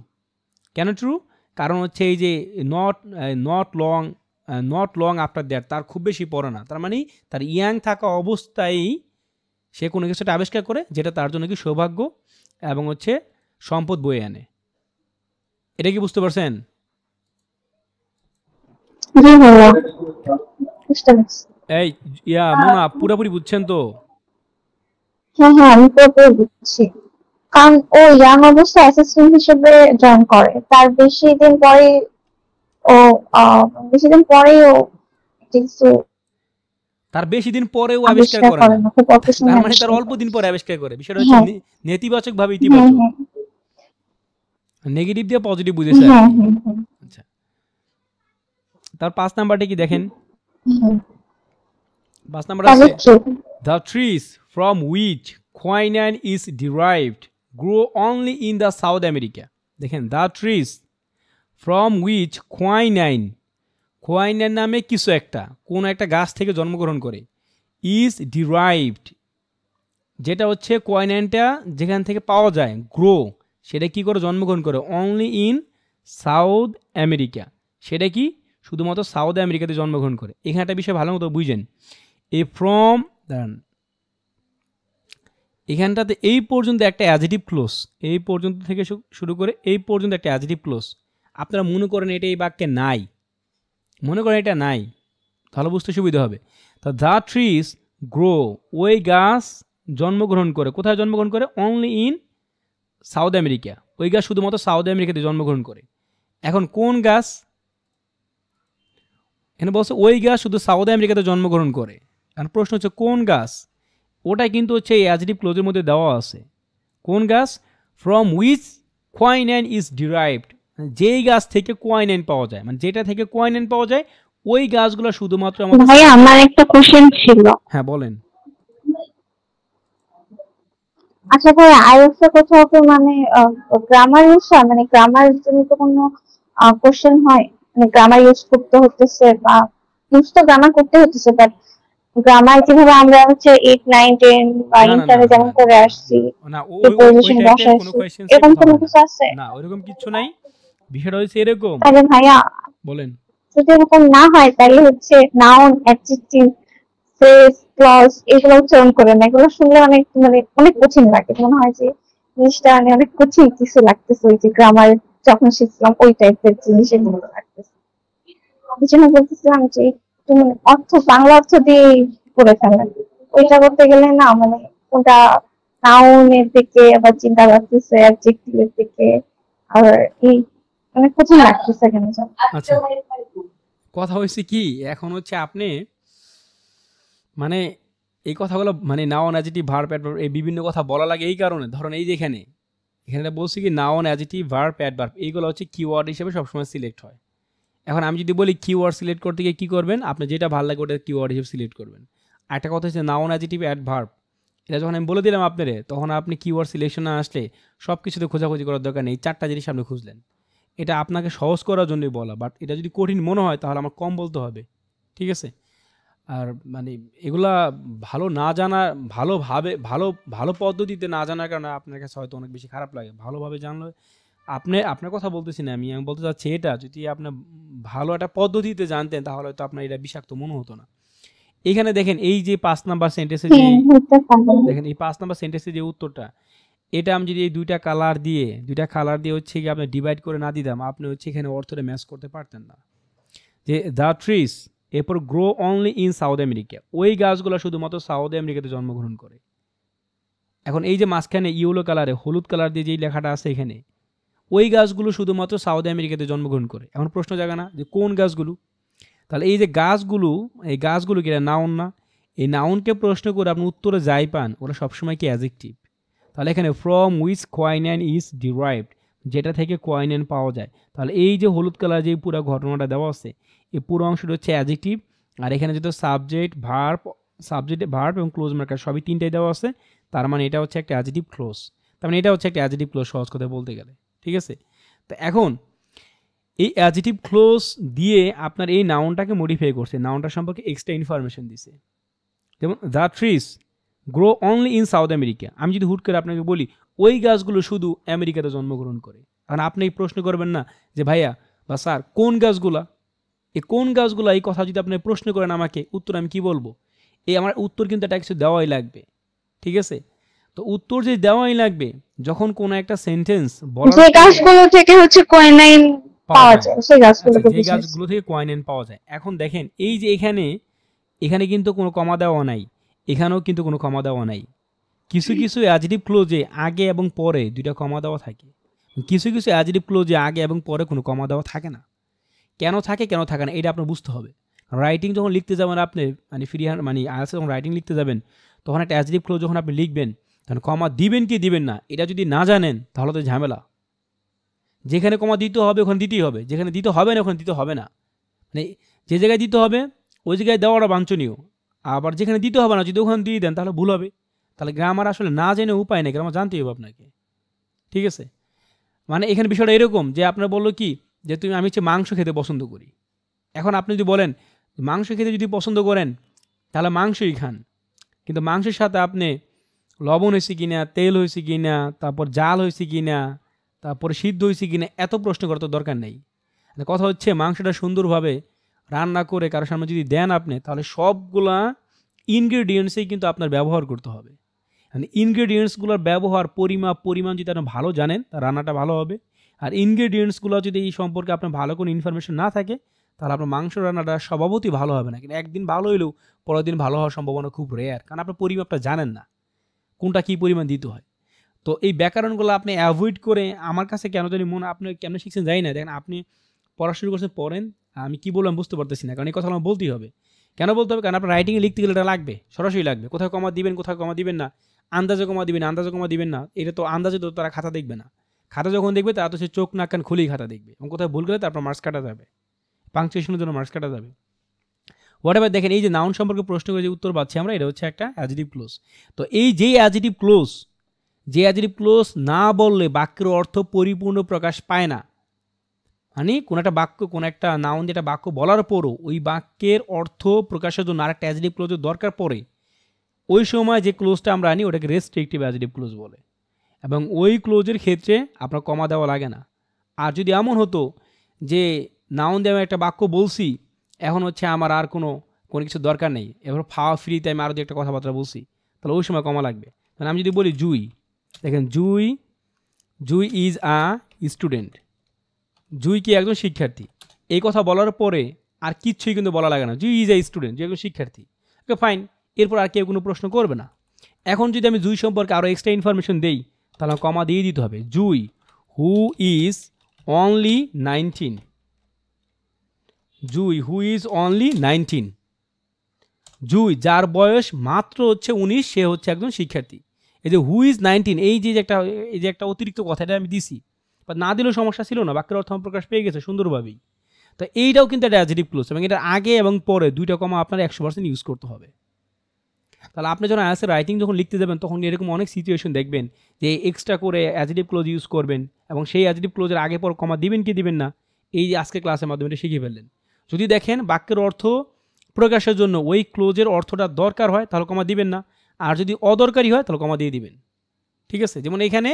কেন ট্রু? কারণ হচ্ছে এই যে নট লং আফটার দ্যাট, তার খুব বেশি পড়ে না, তার মানে তার ইয়াং থাকা অবস্থায় সে কোনো কিছুটা আবিষ্কার করে যেটা তার জন্য কি সৌভাগ্য এবং হচ্ছে সম্পদ বয়ে আনে। এটা কি বুঝতে পারছেন?
জি ভাইয়া, বুঝতে পারছি।
এই মোনা পুরোপুরি বুঝছেন তো?
হ্যাঁ হ্যাঁ, আমি পুরোপুরি বুঝছি। কারণ ও ইয়াং অবস্থায় অ্যাসিস্ট্যান্ট হিসেবে জয়েন করে, তার ও বেশি দিন পরেই ও কিছু
তার বেশি দিন পরেও আবিষ্কার করে
করে
না,
না, খুব অল্প সময়
তার মানে তার
আবিষ্কার
অল্প
করে।
দিন পরে আবিষ্কার করে। বিষয়টা হচ্ছে
হ্যাঁ
নেতিবাচক ভাবে
হ্যাঁ
ইতিবাচক,
হ্যাঁ
নেগেটিভ দিয়ে পজিটিভ বুঝেছে আর
হ্যাঁ
কি।
হ্যাঁ হ্যাঁ
আচ্ছা, তার 5 নাম্বারটা কি দেখেন?
হ্যাঁ।
5 নাম্বার
তাহলে
আছে,
true।
the trees from which quinine is derived grow only in the South America. দেখেন, the trees from which quinine নামে কিছু একটা, কোন একটা গাছ থেকে জন্মগ্রহণ করে, is derived, যেটা হচ্ছে কোয়াইনাইনটা যেখান থেকে পাওয়া যায়, গ্রো, সেটা কি করে জন্মগ্রহণ করে, অনলি ইন সাউথ আমেরিকা, সেটা কি শুধুমাত্র সাউথ আমেরিকাতে জন্মগ্রহণ করে। এখানে একটা বিষয় ভালো মতো বুঝেন, ফ্রম দাঁড়ান, এখানটাতে এই পর্যন্ত একটা অ্যাডজেক্টিভ ক্লোজ, এই পর্যন্ত থেকে শুরু করে এই পর্যন্ত একটা অ্যাডজেক্টিভ ক্লোজ। আপনারা মনে করেন এটা এই বাক্যে নাই, মনে করেন এটা নাই, তাহলে বুঝতে সুবিধা হবে। তো দ্য ট্রিজ গ্রো, ওই গাছ জন্মগ্রহণ করে, কোথায় জন্মগ্রহণ করে, অনলি ইন সাউথ আমেরিকা, ওই গাছ শুধুমাত্র সাউথ আমেরিকাতে জন্মগ্রহণ করে। এখন কোন গাছ, এখানে বলছে ওই গাছ শুধু সাউথ আমেরিকাতে জন্মগ্রহণ করে। এখন প্রশ্ন হচ্ছে কোন গাছ, ওটা কিন্তু হচ্ছে এই অ্যাডজেক্টিভ ক্লোজের মধ্যে দেওয়া আছে। কোন গাছ? From which quinine is derived, যেই গাছ থেকে কোয়াইনাইন পাওয়া যায়, মানে যেটা থেকে কোয়াইনাইন পাওয়া যায় ওই গাছগুলো শুধুমাত্র আমাদের।
ভাইয়া আমার একটা কোশ্চেন ছিল।
হ্যাঁ বলেন।
আচ্ছা ভাইয়া, আইএলটিএস কোথাও তো মানে গ্রামার ইউজ হয়, মানে গ্রামার জনিত কোনো কোশ্চেন হয়, মানে গ্রামার ইউজ করতে হতেছে বা ইউজ তো গ্রামার করতে হতেছে, বাট গ্রামার যেভাবে আমরা হচ্ছে 8 9 10 বা
না না না
ইন্টারে যেমন
না
করে আসছি,
না,
প্রিপোজিশন
টাইপের কোনো
বসাইছি,
কোয়েশ্চেন্স
এরকম
কথা
কোনো
হয় না।
কিছু আছে?
না ওইরকম কিচ্ছু নাই, বিষয়টা হচ্ছে এরকম।
তাহলে ভাইয়া
বলেন।
যদি এরকম না হয় তাহলে হচ্ছে নাউন, অ্যাডজেক্টিভ, ফ্রেজ, ক্লজ এগুলো উচ্চারণ করে না, এগুলো শুনলে অনেক মানে অনেক কঠিন লাগে, মনে হয় যে জিনিসটা মানে অনেক কঠিন কিছু লাগতেছে, ওই যে গ্রামার যখন শিখছিলাম ওই টাইপের জিনিস এগুলো লাগতেছে। এই জন্য বলতেছিলাম যে একটু মানে বাংলা অর্থ দিয়ে করে ফেলেন, ওইটা করতে গেলে না মানে কোনটা নাউনের দিকে আবার চিন্তা করতেছে, অ্যাডজেক্টিভের দিকে, আর এই অনেক কঠিন লাগতেছে কেন জানো।
আচ্ছা, কথা হয়েছে কি, এখন হচ্ছে আপনি মানে এই কথাগুলো মানে নাউন অ্যাডজেক্টিভ ভার্ব অ্যাডভার্ব এই বিভিন্ন কথা বলা লাগে এই কারণে, ধরুন এই যে এখানে বলছি কি নাউন অ্যাডজেক্টিভ ভার্ব অ্যাডভার্ব এইগুলো হচ্ছে কিওয়ার্ড হিসেবে সবসময় সিলেক্ট হয়। এখন আমি যদি বলি কিওয়ার্ড সিলেক্ট করতে গিয়ে কী করবেন, আপনি যেটা ভালো লাগে ওটা কিওয়ার্ড হিসেবে সিলেক্ট করবেন। আর একটা কথা হচ্ছে নাউন অ্যাডজেক্টিভ অ্যাডভার্ব, এটা যখন আমি বলে দিলাম আপনারে, তখন আপনি কিওয়ার্ড সিলেকশনে আসলে সব কিছুতে খোঁজাখুঁজি করার দরকার নেই, 4টা জিনিস আপনি খুঁজলেন। এটা আপনাকে সহজ করার জন্যই বলা, বাট এটা যদি কঠিন মনে হয় তাহলে আমার কম বলতে হবে, ঠিক আছে? আর মানে এগুলা ভালো না জানা, ভালো পদ্ধতিতে না জানার কারণে আপনার কাছে হয়তো অনেক বেশি খারাপ লাগে। ভালোভাবে জানলে আপনার কথা বলতেছি না, আমি বলতে চাচ্ছি এটা যদি আপনি ভালো একটা পদ্ধতিতে জানতেন তাহলে হয়তো আপনার এটা বিষাক্ত মনে হতো না। এখানে দেখেন এই যে 5 নাম্বার সেন্টেন্সে যে দেখেন এই 5 নাম্বার সেন্টেন্সে যে উত্তরটা, এটা আমি যদি এই দুইটা কালার দিয়ে হচ্ছে কি আপনি ডিভাইড করে না দিতাম, আপনি হচ্ছে এখানে অর্থটা ম্যাচ করতে পারতেন না। যে দ্য ট্রিজ এরপর grow only in south America, ওই গাছগুলো শুধুমাত্র সাউথ আমেরিকাতে জন্মগ্রহণ করে। এখন এই যে মাঝখানে ইয়েলো কালারে হলুদ কালার দিয়ে যেই লেখাটা আছে এখানে, ওই গাছগুলো শুধুমাত্র সাউথ আমেরিকাতে জন্মগ্রহণ করে। এখন প্রশ্ন জাগে না যে কোন গাছগুলো? তাহলে এই যে এই গাছগুলো কি নাউন না? এই নাউনকে প্রশ্ন করে আপনি উত্তরে যাই পান ওরা সবসময় কি অ্যাডজেক্টিভ। তাহলে এখানে from which quinine is derived, যেটা থেকে কোয়াইনেন পাওয়া যায়। তাহলে এই যে হলুদ কালার যে পুরো ঘটনাটা দেওয়া আছে, এই পুরো অংশটা হচ্ছে অ্যাডজেক্টিভ, আর এখানে যেহেতু সাবজেক্ট ভার্ব এবং ক্লোজ মার্কার সবই তিনটাই দেওয়া আছে, তার মানে এটা হচ্ছে একটা অ্যাডজেক্টিভ ক্লোজ। তার মানে এটা হচ্ছে একটা অ্যাডজেক্টিভ ক্লোজ সহজ কথা বলতে গেলে, ঠিক আছে। তো এখন এই অ্যাডজেক্টিভ ক্লোজ দিয়ে আপনার এই নাউনটাকে মডিফাই করছে, নাউনটা সম্পর্কে এক্সট্রা ইনফরমেশন দিছে। যেমন the trees grow only in south America. আমি যদি হুট করে আপনাকে বলি ওই গাছগুলো শুধু আমেরিকাতে জন্মগ্রহণ করে, কারণ আপনি প্রশ্ন করবেন না যে ভাইয়া বা স্যার কোন গাছগুলা, এই কোন গাছগুলা, এই কথা যদি আপনি প্রশ্ন করেন আমাকে, উত্তর আমি কি বলবো? এই আমার উত্তর কিন্তু একটা কিছু দেওয়াই লাগবে, ঠিক আছে। তো উত্তর যে দেওয়াই লাগবে যখন কোনো একটা সেন্টেন্স বলার
যে গাছগুলো থেকে হচ্ছে কোয়াইনাইন পাওয়া যায়, সেই গাছগুলোকে
যে গাছগুলো থেকে কোয়াইনেন পাওয়া যায়। এখন দেখেন এই যে এখানে কিন্তু কোনো কমা দেওয়া নাই, এখানেও কিন্তু কোনো কমা দেওয়া নাই। কিছু কিছু অ্যাডজেক্টিভ ক্লোজে আগে এবং পরে দুইটা কমা দেওয়া থাকে, কিছু কিছু অ্যাডজেক্টিভ ক্লোজে আগে এবং পরে কোনো কমা দেওয়া থাকে না। কেন থাকে কেন থাকে না এটা আপনার বুঝতে হবে। রাইটিং যখন লিখতে যাবেন আপনি, মানে ফ্রি হ্যান্ড মানে আইএলটিএস যখন রাইটিং লিখতে যাবেন, তখন একটা অ্যাডজেক্টিভ ক্লোজ যখন আপনি লিখবেন, তখন কমা দিবেন কি দিবেন না এটা যদি না জানেন তাহলে তো ঝামেলা। যেখানে কমা দিতে হবে ওখানে দিতেই হবে, যেখানে দিতে হবে না ওখানে দিতে হবে না। মানে যে জায়গায় দিতে হবে ওই জায়গায় দেওয়াটা বাঞ্ছনীয়, আবার যেখানে দিতে হবে না যদি ওখানে দিয়ে দেন তাহলে ভুল হবে। তাহলে গ্রামার আসলে না জেনে উপায় নেই, গ্রামার জানতেই হবে আপনাকে, ঠিক আছে। মানে এখানে বিষয়টা এরকম যে আপনার বললো কি যে আমি হচ্ছে মাংস খেতে পছন্দ করি। এখন আপনি যদি বলেন মাংস খেতে যদি পছন্দ করেন তাহলে মাংসই খান, কিন্তু মাংসের সাথে আপনি লবণ হয়েছে কিনা, তেল হয়েছে কিনা, তারপর জাল হয়েছে কিনা, তারপরে সিদ্ধ হয়েছে কিনা এত প্রশ্ন করার তো দরকার নেই। কথা হচ্ছে মাংসটা সুন্দরভাবে রান্না করে কারোর সামনে যদি দেন আপনি, তাহলে সবগুলা ইনগ্রেডিয়েন্টসেই কিন্তু আপনার ব্যবহার করতে হবে। মানে ইনগ্রেডিয়েন্টসগুলোর ব্যবহার পরিমাণ যদি আপনি ভালো জানেন তার রান্নাটা ভালো হবে। আর ইনগ্রেডিয়েন্টসগুলো যদি এই সম্পর্কে আপনার ভালো কোনো ইনফরমেশন না থাকে তাহলে আপনার মাংস রান্নাটা স্বভাবতই ভালো হবে না। কিন্তু একদিন ভালো হইলেও পরের দিন ভালো হওয়ার সম্ভাবনা খুব রেয়ার, কারণ আপনার পরিমাপটা জানেন না কোনটা কী পরিমাণ দিতে হয়। তো এই ব্যাকরণগুলো আপনি অ্যাভয়েড করে, আমার কাছে কেন জানি মনে, আপনি কেমন শিখছেন জানি না, দেখেন আপনি পড়া শুরু করছেন পড়েন, আমি কী বললাম বুঝতে পারতেছি না, কারণ এই কথা আমার বলতেই হবে। কেন বলতে হবে? কারণ আপনার রাইটিংয়ে লিখতে গেলে এটা লাগবে, সরাসরি লাগবে। কোথায় কমা দিবেন কোথায় কমা দিবেন না, আন্দাজে কমা দিবেন না, এটা তো আন্দাজে তো তারা খাতা দেখবে না। খাতা যখন দেখবে তারা তো সে চোখ নাক কান খুলেই খাতা দেখবে, এবং কোথায় ভুল গেলে তারপর মার্কস কাটা যাবে, পাংচুয়েশনের জন্য মার্কস কাটা যাবে। হোয়াটএভার, দেখেন এই যে নাউন সম্পর্কে প্রশ্ন করে যে উত্তর পাচ্ছি আমরা, এটা হচ্ছে একটা অ্যাডজেক্টিভ ক্লোজ। তো এই যে অ্যাডজেক্টিভ ক্লোজ না বললে বাক্যের অর্থ পরিপূর্ণ প্রকাশ পায় না। মানে কোন একটা বাক্য, কোন একটা নাউন যেটা বাক্য বলার পরও ওই বাক্যের অর্থ প্রকাশের জন্য আরেকটা অ্যাডজেক্টিভ ক্লোজের দরকার পড়ে, ওই সময় যে ক্লোজটা আমরা আনি ওটাকে রেস্ট্রিকটিভ অ্যাডজেক্টিভ ক্লোজ বলে, এবং ওই ক্লোজের ক্ষেত্রে আপনার কমা দেওয়া লাগে না। আর যদি এমন হতো যে নাউন দিয়ে আমি একটা বাক্য বলছি, এখন হচ্ছে আমার আর কোনো কিছু দরকার নেই, এবার ফাওয়া ফ্রিতে আমি আরও যে একটা কথাবার্তা বলছি, তাহলে ওই সময় কমা লাগবে। মানে আমি যদি বলি জুই, দেখেন জুই ইজ আ স্টুডেন্ট, জুই কি একজন শিক্ষার্থী, এই কথা বলার পরে আর কিচ্ছুই কিন্তু বলা লাগে না, জুই ইজ এ স্টুডেন্ট, জুই একজন শিক্ষার্থী, ওকে ফাইন, এরপর আর কেউ কোনো প্রশ্ন করবে না। এখন যদি আমি জুই সম্পর্কে আরও এক্সট্রা ইনফরমেশন দেই তাহলে কমা দিয়ে দিতে হবে। Jui who is only 19, Jui who is only 19, Jui যার বয়স মাত্র হচ্ছে 19, সে হচ্ছে একজন শিক্ষার্থী। এই যে হু ইজ 19, এই যে একটা অতিরিক্ত কথাটা আমি দিছি, বা না দিলেও সমস্যা ছিল না, বাক্যের অর্থ প্রকাশ পেয়ে গেছে সুন্দরভাবেই। তো এইটাও কিন্তু একটা অ্যাডজেক্টিভ ক্লোজ, এবং এটার আগে এবং পরে দুইটা কমা আপনার 100% ইউজ করতে হবে। তাহলে আপনি যখন আইএলটিএস রাইটিং যখন লিখতে যাবেন তখন এরকম অনেক সিচুয়েশন দেখবেন যে এক্সট্রা করে অ্যাডজেক্টিভ ক্লোজ ইউজ করবেন, এবং সেই অ্যাডজেক্টিভ ক্লোজের আগে পর কমা দিবেন কি দিবেন না, এই যে আজকে ক্লাসের মাধ্যমে এটা শিখে ফেললেন। যদি দেখেন বাক্যের অর্থ প্রকাশের জন্য ওই ক্লোজের অর্থটা দরকার হয় তাহলে কমা দিবেন না, আর যদি অদরকারি হয় তাহলে কমা দিয়ে দিবেন, ঠিক আছে। যেমন এখানে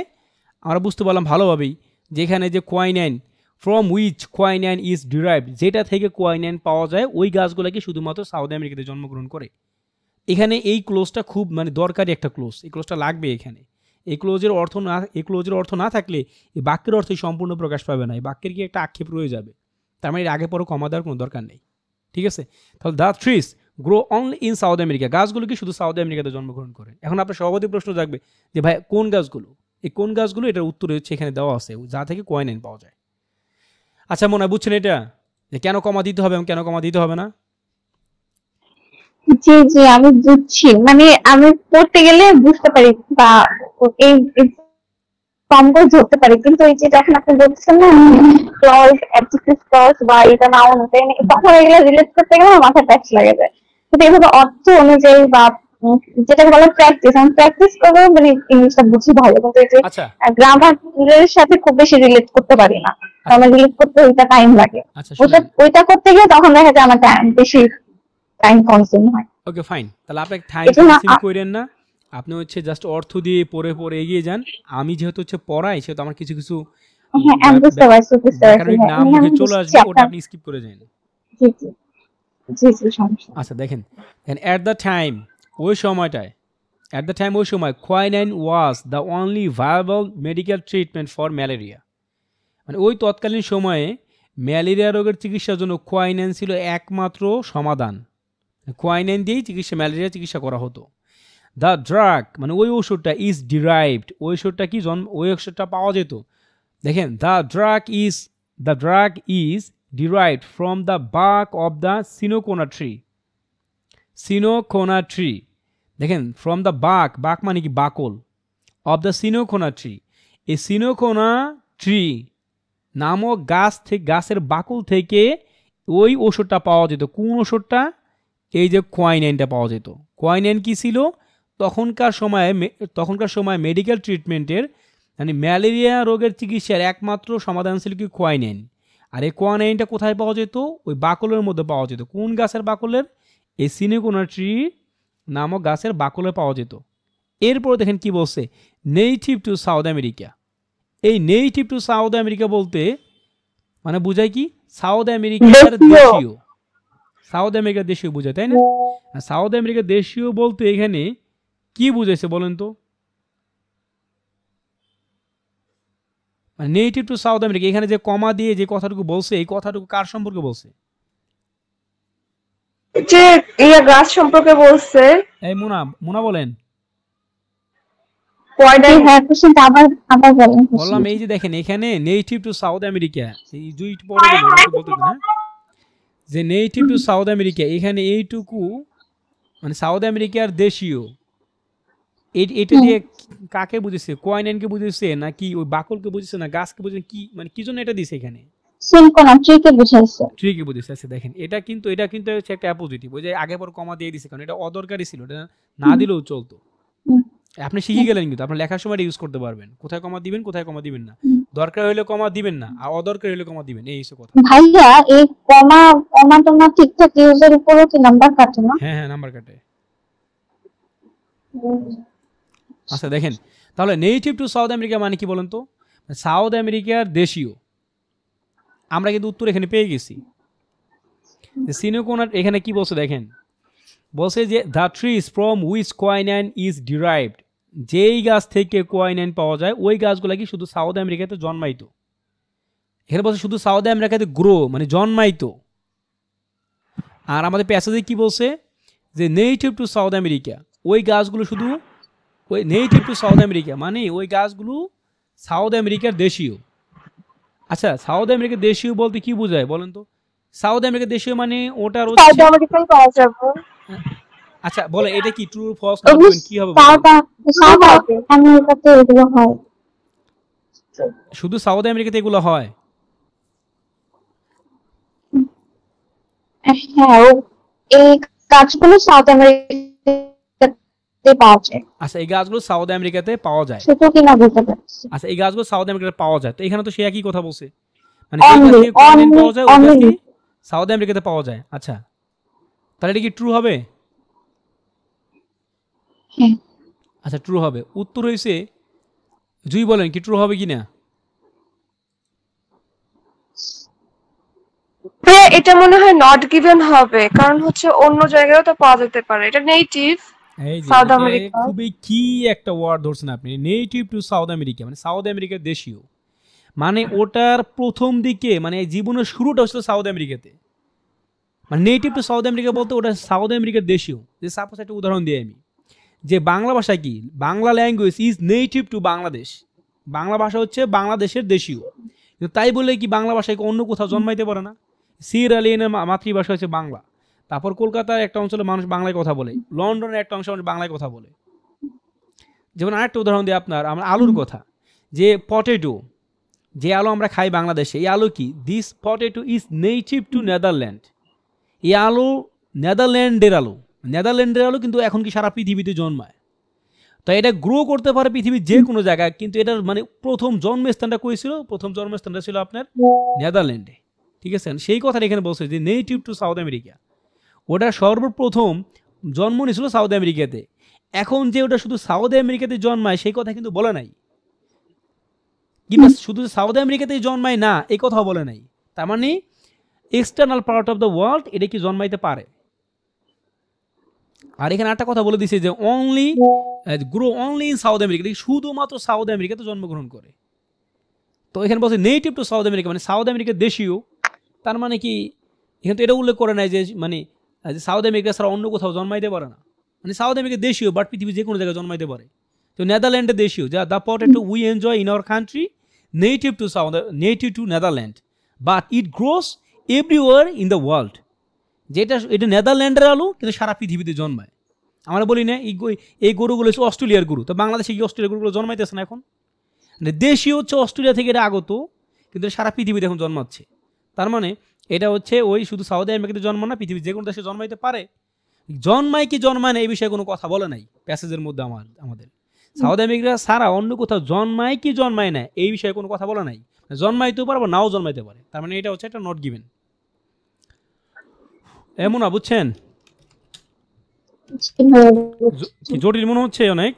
আমরা বুঝতে পারলাম ভালোভাবেই যেখানে যে কোয়াইনাইন, ফ্রম উইচ কোয়াইনাইন ইজ ডিরাইভড, যেটা থেকে কোয়াইনাইন পাওয়া যায় ওই গাছগুলোকে শুধুমাত্র সাউথ আমেরিকাতে জন্মগ্রহণ করে। এখানে এই ক্লোজটা খুব মানে দরকারি একটা ক্লোজ, এই ক্লোজটা লাগবে এখানে। এই ক্লোজের অর্থ না থাকলে এই বাক্যের অর্থই সম্পূর্ণ প্রকাশ পাবে না, এই বাক্যের কি একটা আক্ষেপ রয়ে যাবে। তার মানে এর আগে পরে কমা দেওয়ার কোনো দরকার নেই, ঠিক আছে। তাহলে the trees grow only in south America, গাছগুলো কি শুধু সাউথ আমেরিকাতে জন্মগ্রহণ করে। এখন আপনার স্বাভাবিক প্রশ্ন থাকবে যে ভাই কোন গাছগুলো, এই কোন গাছগুলো, এটার উত্তর হচ্ছে এখানে দেওয়া আছে যা থেকে কোয়াইনাইন পাওয়া যায়। আচ্ছা মনে হয় বুঝছেন এটা, যে কেন কমা দিতে হবে এবং কেন কমা দিতে হবে না?
জি জি, আমি বুঝছি, মানে আমি পড়তে গেলে বুঝতে পারি, বা এই কম করে ধরতে পারি, কিন্তু এই যে যখন আপনি বলছেন না ক্লজ, অ্যাডজেক্টিভ ক্লজ বা এটা নাউন, তখন এগুলো রিলেট করতে গেলে আমার মাথায় প্যাচ লাগে যায়। কিন্তু এভাবে অর্থ অনুযায়ী বা যেটাকে বলে প্র্যাকটিস, আমি প্র্যাকটিস করবো মানে ইংলিশটা বুঝি ভালো, কিন্তু এই যে
আচ্ছা
গ্রামারের সাথে খুব বেশি রিলেট করতে পারি না, আমার রিলেট করতে ওইটা টাইম লাগে।
আচ্ছা
ওইটা
শুনেন,
ওইটা করতে গিয়ে তখন দেখা যায় আমার বেশি টাইম কনজিউম হয়।
ওকে ফাইন, তাহলে আপনি টাইম
এই জন্য
কনজিউম করেন না, আপনি হচ্ছে জাস্ট অর্থ দিয়ে পড়ে পড়ে এগিয়ে যান। আমি যেহেতু হচ্ছে পড়াই, সেহেতু আমার কিছু কিছু
হ্যাঁ আমি বুঝতে পারছি, বুঝতে পারছি,
ব্যাকরণিক
হ্যাঁ
নাম
আমি
মুখে
আমি
চলে
বুঝছি
আসবে, ওটা
আপনার।
আপনি স্কিপ করে যান।
জি জি জি জি, সমস্যা
আচ্ছা দেখেন, অ্যাট দ্য টাইম, ওই সময়টায়, অ্যাট দ্য টাইম ওই সময়, quinine was the only viable medical treatment for malaria. মানে ওই তৎকালীন সময়ে ম্যালেরিয়া রোগের চিকিৎসার জন্য কোয়াইনাইন ছিল একমাত্র সমাধান। কোয়াইনাইন দিয়েই ম্যালেরিয়া চিকিৎসা করা হতো। দ্য ড্রাগ মানে ওই ওষুধটা ইজ ডিরাইভড, ওই ওষুধটা কি ওই ওষুধটা পাওয়া যেত। দেখেন, the drug is derived from the bark of the cinchona tree. Cinchona tree, দেখেন ফ্রম দ্য বার্ক, মানে কি বাকল, অফ দ্য সিনোকোনা ট্রি, এই সিনোকোনা ট্রি নামক গাছের বাকল থেকে ওই ওষুধটা পাওয়া যেত। কোন ওষুধটা? এই যে কোয়াইনাইনটা পাওয়া যেত। কোয়াইনাইন কি ছিল? তখনকার সময় মেডিকেল ট্রিটমেন্টের মানে ম্যালেরিয়া রোগের চিকিৎসার একমাত্র সমাধান ছিল কি কোয়াইনাইন। আর এই কোয়াইনাইনটা কোথায় পাওয়া যেত? ওই বাকলের মধ্যে পাওয়া যেত। কোন গাছের বাকলের? এই সিনোকোনা ট্রি নামক গাছের বাকলে পাওয়া যেত। এরপর দেখেন কি বলছে, নেটিভ টু সাউথ আমেরিকা। এই নেটিভ টু সাউথ আমেরিকা বলতে মানে বোঝায় কি? সাউথ আমেরিকার দেশীয়, সাউথ আমেরিকার দেশীয় বোঝায়, তাই না? সাউথ আমেরিকার দেশীয় বলতে এখানে কি বুঝাইছে বলেন তো? নেটিভ টু সাউথ আমেরিকা, এখানে যে কমা দিয়ে যে কথাটুকু বলছে, এই কথাটুকু কার সম্পর্কে বলছে?
যে গাছ সম্পর্কে বলছে।
এই মুনা বলেন।
হ্যাঁ কোশ্চেনটা আবার আবার বলেন।
বললাম এই যে দেখেন এখানে নেটিভ টু সাউথ আমেরিকা, এই দুইটা পড়ে গেল বলতে না, যে নেটিভ টু সাউথ আমেরিকা, এখানে এইটুকু মানে সাউথ আমেরিকার দেশীয়, এটা দিয়ে কাকে বুঝেছে? কোয়াইনাইনকে বুঝেছে নাকি ওই বাকলকে বুঝেছে না গাছকে বুঝেছে? কি মানে কি জন্য এটা দিছে এখানে?
সিনকোনা ট্রিকে বুঝাইছে।
ট্রিকে বুঝেছে। আচ্ছা দেখেন, এটা কিন্তু হচ্ছে একটা অ্যাপোজিটিভ। ওই যে আগে পর কমা দিয়ে দিছে, কারণ এটা অদরকারি ছিল, এটা না দিলেও চলতো। আপনি শিখে গেলেন, কিন্তু আপনার লেখার সময় ইউজ করতে পারবেন, কোথায় কমা দিবেন কোথায় কমা দিবেন না, দরকার হলে কমা দিবেন না, আর অদরকার হলে কমা দিবেন, এই হচ্ছে কথা।
ভাইয়া এই কমা কমা টমা ঠিকঠাক ইউজের উপরও কি নাম্বার কাটে না?
হ্যাঁ নাম্বার কাটে। আচ্ছা দেখেন, তাহলে নেটিভ টু সাউথ আমেরিকা মানে কি বলেন তো? সাউথ আমেরিকার দেশীয়। আমরা কিন্তু উত্তর এখানে পেয়ে গেছি। সিনোকোনা এখানে কি বলছে দেখেন, বলছে যে the trees from which quinine is derived, যেই গাছ থেকে কোয়াইনাইন পাওয়া যায় ওই গাছগুলা কি শুধু সাউথ আমেরিকাতে জন্মাইতো। এখানে বলছে শুধু সাউথ আমেরিকাতে গ্রো মানে জন্মাইতো। আর আমাদের প্যাসেজে কি বলছে, যে নেটিভ টু সাউথ আমেরিকা, ওই গাছগুলো শুধু ওই নেটিভ টু সাউথ আমেরিকা মানে ওই গাছগুলো সাউথ আমেরিকার দেশীয়। আচ্ছা সাউথ আমেরিকার দেশীয় বলতে কি বোঝায় বলেন তো? সাউথ আমেরিকার দেশীয় মানে ওটার
সাউথ আমেরিকান পাওয়া যাবে।
আচ্ছা বলে এটা কি ট্রু ফলস কি হবে?
সাউথ আমেরিকাতে এগুলো হয়,
শুধু সাউথ আমেরিকাতে এগুলো হয়?
হ্যাঁ এই গাছগুলো সাউথ আমেরিকাতে পাওয়া যায়।
আচ্ছা এই গাছগুলো সাউথ আমেরিকাতে পাওয়া যায়।
সেটা কিনা বলতে পারছি।
আচ্ছা এই গাছগুলো সাউথ আমেরিকাতে পাওয়া যায়, তো এখানে তো সে একই কথা বলছে, মানে যে গাছ থেকে কোয়াইনাইন পাওয়া যায় ওই গাছ কি সাউথ আমেরিকাতে পাওয়া যায়। আচ্ছা তাহলে এটা কি ট্রু হবে? আচ্ছা ট্রু হবে। উত্তর হয়েছে, জুই বলেন কি ট্রু হবে কিনা?
এটা মনে হয় নট গিভেন হবে, কারণ হচ্ছে অন্য জায়গায়ও তো পাওয়া যেতে পারে। এটা নেটিভ সাউথ আমেরিকা।
খুবই কি একটা ওয়ার্ড ধরছেন আপনি, নেটিভ টু সাউথ আমেরিকা মানে সাউথ আমেরিকার দেশীয়, মানে ওটার প্রথম দিকে মানে জীবনের শুরুটা হচ্ছিল সাউথ আমেরিকাতে। মানে নেটিভ টু সাউথ আমেরিকা বলতে ওটা সাউথ আমেরিকার দেশীয়। যে সাপোজ একটা উদাহরণ দিই আমি, যে বাংলা ভাষা কি, Bangla language is native to Bangladesh, Bangla ভাষা হচ্ছে বাংলাদেশের দেশীয়। কিন্তু তাই বলে কি বাংলা ভাষায় অন্য কোথাও জন্মাইতে পারে না? সির আলিয়ানের মাতৃভাষা হচ্ছে বাংলা, তারপর কলকাতার একটা অঞ্চলে মানুষ বাংলায় কথা বলে, লন্ডনের একটা অংশে মানুষ বাংলায় কথা বলে। যেমন আরেকটা উদাহরণ দিই আপনার, আমরা আলুর কথা, যে পটেটো, যে আলু আমরা খাই বাংলাদেশে, এই আলু কি? This potato is native to Netherland. এই আলু নেদারল্যান্ডের আলু, নেদারল্যান্ডের আলু, কিন্তু এখন কি সারা পৃথিবীতে জন্মায়। তো এটা গ্রো করতে পারে পৃথিবীর যে কোনো জায়গায়, কিন্তু এটার মানে প্রথম জন্মস্থানটা কই ছিল? প্রথম জন্মস্থানটা ছিল আপনার নেদারল্যান্ডে, ঠিক আছে? সেই কথাটা এখানে বলছে যে নেটিভ টু সাউথ আমেরিকা, ওটা সর্বপ্রথম জন্ম নিয়েছিল সাউথ আমেরিকাতে। এখন যে ওটা শুধু সাউথ আমেরিকাতে জন্মায় সেই কথা কিন্তু বলে নাই, কিংবা শুধু সাউথ আমেরিকাতেই জন্মায় না এই কথাও বলে নাই। তার মানে external part of the world এটা কি জন্মাইতে পারে। আর এখানে একটা কথা বলে দিছে যে only grow only in south America, শুধুমাত্র সাউথ আমেরিকাতে জন্মগ্রহণ করে। তো এখানে বলছে নেটিভ টু সাউথ আমেরিকা, মানে সাউথ আমেরিকার দেশীয়। তার মানে কি এখানে তো এটা উল্লেখ করে নাই যে মানে সাউথ আমেরিকা ছাড়া অন্য কোথাও জন্মাইতে পারে না, মানে সাউথ আমেরিকা দেশীয় বাট পৃথিবীর যে কোনো জায়গায় জন্মাইতে পারে। তো নেদারল্যান্ডের দেশীয়, যা the potato we enjoy in our country native to Netherland but it grows everywhere in the world. যেটা এটা নেদারল্যান্ডের আলু কিন্তু সারা পৃথিবীতে জন্মায়। আমরা বলি না এই গরুগুলো হচ্ছে অস্ট্রেলিয়ার গরু, তো বাংলাদেশে কি অস্ট্রেলিয়ার গরুগুলো জন্মাইতেছে না এখন? মানে দেশীয় হচ্ছে অস্ট্রেলিয়া থেকে এটা আগত, কিন্তু সারা পৃথিবীতে এখন জন্মাচ্ছে। তার মানে এটা হচ্ছে ওই শুধু সাউথ আমেরিকাতে জন্ম না, পৃথিবীর যে কোনো দেশে জন্মাইতে পারে। জন্মায় কি জন্মায় না এই বিষয়ে কোনো কথা বলে নাই প্যাসেজের মধ্যে। আমাদের সাউথ আমেরিকা ছাড়া অন্য কোথাও জন্মায় কি জন্মায় না এই বিষয়ে কোনো কথা বলে নাই। জন্মাইতেও পারে বা নাও জন্মাইতে পারে, তার মানে এটা হচ্ছে একটা নট গিভেন। এমন না, বুঝছেন? কি জটিল মনে হচ্ছে অনেক?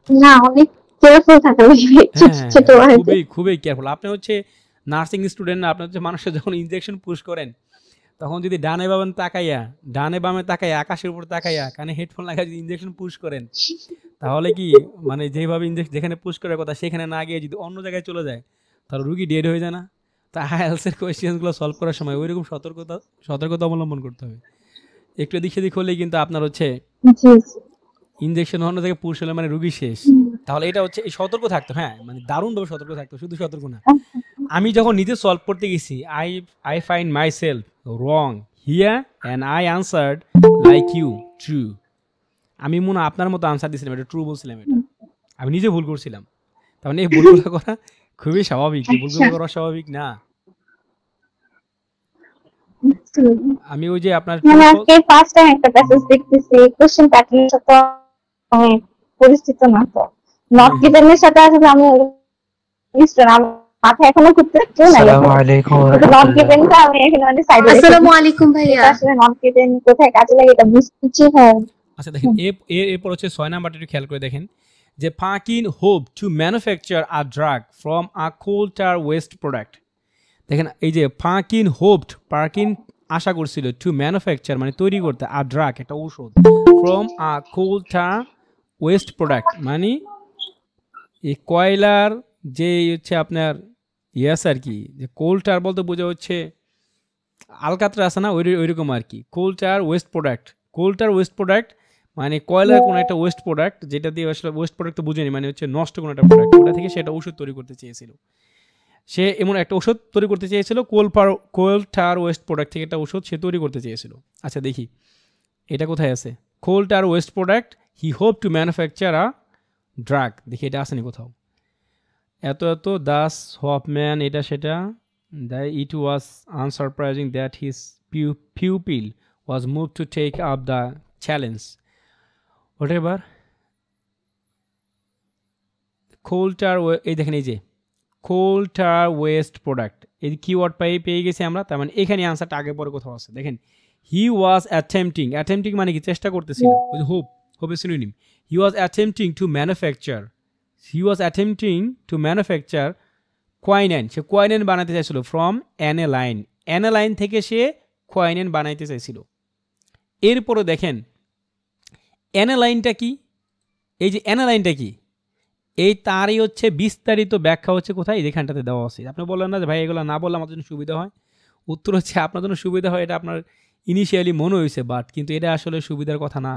না, অনেক কেয়ারফুল থাকা লাগবে, ছোট
খুবই কেয়ারফুল। আপনি হচ্ছে নার্সিং স্টুডেন্ট না, আপনি হচ্ছে মানুষের যখন ইনজেকশন পুশ করেন তখন যদি ডানে বামে তাকাইয়া আকাশের উপর তাকাইয়া কানে হেডফোন লাগায় যদি ইনজেকশন পুশ করেন, তাহলে কি মানে যেভাবে ইনজেকশন যেখানে পুশ করার কথা সেখানে না গিয়ে যদি অন্য জায়গায় চলে যায় তাহলে রুগী ডেড হয়ে যায় না? তা IELTS এর কোয়েশ্চেনগুলো সলভ করার সময় ওইরকম সতর্কতা অবলম্বন করতে হবে। একটু এদিক সেদিক হলেই কিন্তু আপনার হচ্ছে ইনজেকশন অন্য থেকে পুশ হলে মানে রুগী শেষ। তাহলে এটা হচ্ছে এই সতর্ক থাকতো, হ্যাঁ মানে দারুণভাবে সতর্ক থাকতো, শুধু সতর্ক না। আমি যখন নিজে সলভ করতে গেছি I find myself wrong here and I answered like you true. আমি মনে হয় আপনার মতো আনসার দিয়েছিলাম, এটা ট্রু বলছিলাম, এটা আমি নিজে ভুল করছিলাম। তার মানে এই ভুলগুলো করা খুবই স্বাভাবিক, ভুলগুলো করা স্বাভাবিক না। আমি ওই যে আপনার
আজকে ফার্স্ট টাইম একটা প্যাসেজ দেখতেছি, কোশ্চেন প্যাটার্নের সাথে পরিচিত না, তো নট গিভেনের সাথে আসলে আমি মাথা এখনো ঘুরতে
আসসালামু আলাইকুম
নট গিভেনটা আমি এখানে মানে সাইডে।
আসসালামু আলাইকুম ভাইয়া।
আসলে নট গিভেন কোথায় কাজে লাগে এটা বুঝতেছি। হ্যাঁ
আচ্ছা দেখেন এরপর হচ্ছে 6 নাম্বারটা একটু খেয়াল করে দেখেন যে Perkin hope to manufacture a drug from a coal tar waste product. দেখেন এই যে ফাকিন হোপড, পার্কিন আশা করছিল, টু ম্যানুফ্যাকচার মানে তৈরি করতে, আ ড্রাগ একটা ঔষধ, from a coal tar waste product মানে এই কয়লার যে হচ্ছে আপনার ইয়াস আর কি, যে কোল টার বলতে বোঝা হচ্ছে আলকাতরা আছে না ওইরকম আর কি। কোল টার ওয়েস্ট প্রোডাক্ট মানে কয়লার কোনো একটা ওয়েস্ট প্রোডাক্ট, যেটা দিয়ে আসলে ওয়েস্ট প্রোডাক্ট তো বুঝেনি, মানে হচ্ছে নষ্ট কোনো একটা প্রোডাক্ট, ওটা থেকে সেটা ওষুধ তৈরি করতে চেয়েছিল। সে এমন একটা ওষুধ তৈরি করতে চেয়েছিল, কোল টার ওয়েস্ট প্রোডাক্ট থেকে একটা ওষুধ সে তৈরি করতে চেয়েছিল। আচ্ছা দেখি এটা কোথায় আছে, কোল tar waste product he hope to manufacture a drug, দেখি এটা আসেনি কোথাও। এত দাস হপম্যান এটা সেটা, it was unsurprising that his pupil was moved to take up the challenge. Whatever. Coal tar এই দেখেন এই যে কোল টার ওয়েস্ট প্রোডাক্ট, এই কিওয়ার্ড পেয়ে গেছি আমরা। তার মানে এখানে আনসারটা আগে পরে কোথাও আছে দেখেন। হি ওয়াজ অ্যাটেম্পটিং মানে কি চেষ্টা করতেছিল, ওই যে হোপের synonym. He was attempting to manufacture quinine, সে কোয়াইনাইন বানাতে চাইছিল ফ্রম অ্যানালাইন থেকে সে কোয়াইনাইন বানাইতে চাইছিল। এরপরে দেখেন অ্যানালাইনটা কি, এই যে অ্যানালাইনটা কি, এই তারই হচ্ছে বিস্তারিত ব্যাখ্যা হচ্ছে কোথায়, যেখানটাতে দেওয়া আছে। আপনি বললেন না যে ভাই এগুলো না বললে আমার জন্য সুবিধা হয়, উত্তর হচ্ছে আপনার জন্য সুবিধা হয়, এটা আপনার ইনিশিয়ালি মনে হয়েছে, বাট কিন্তু এটা আসলে সুবিধার কথা না।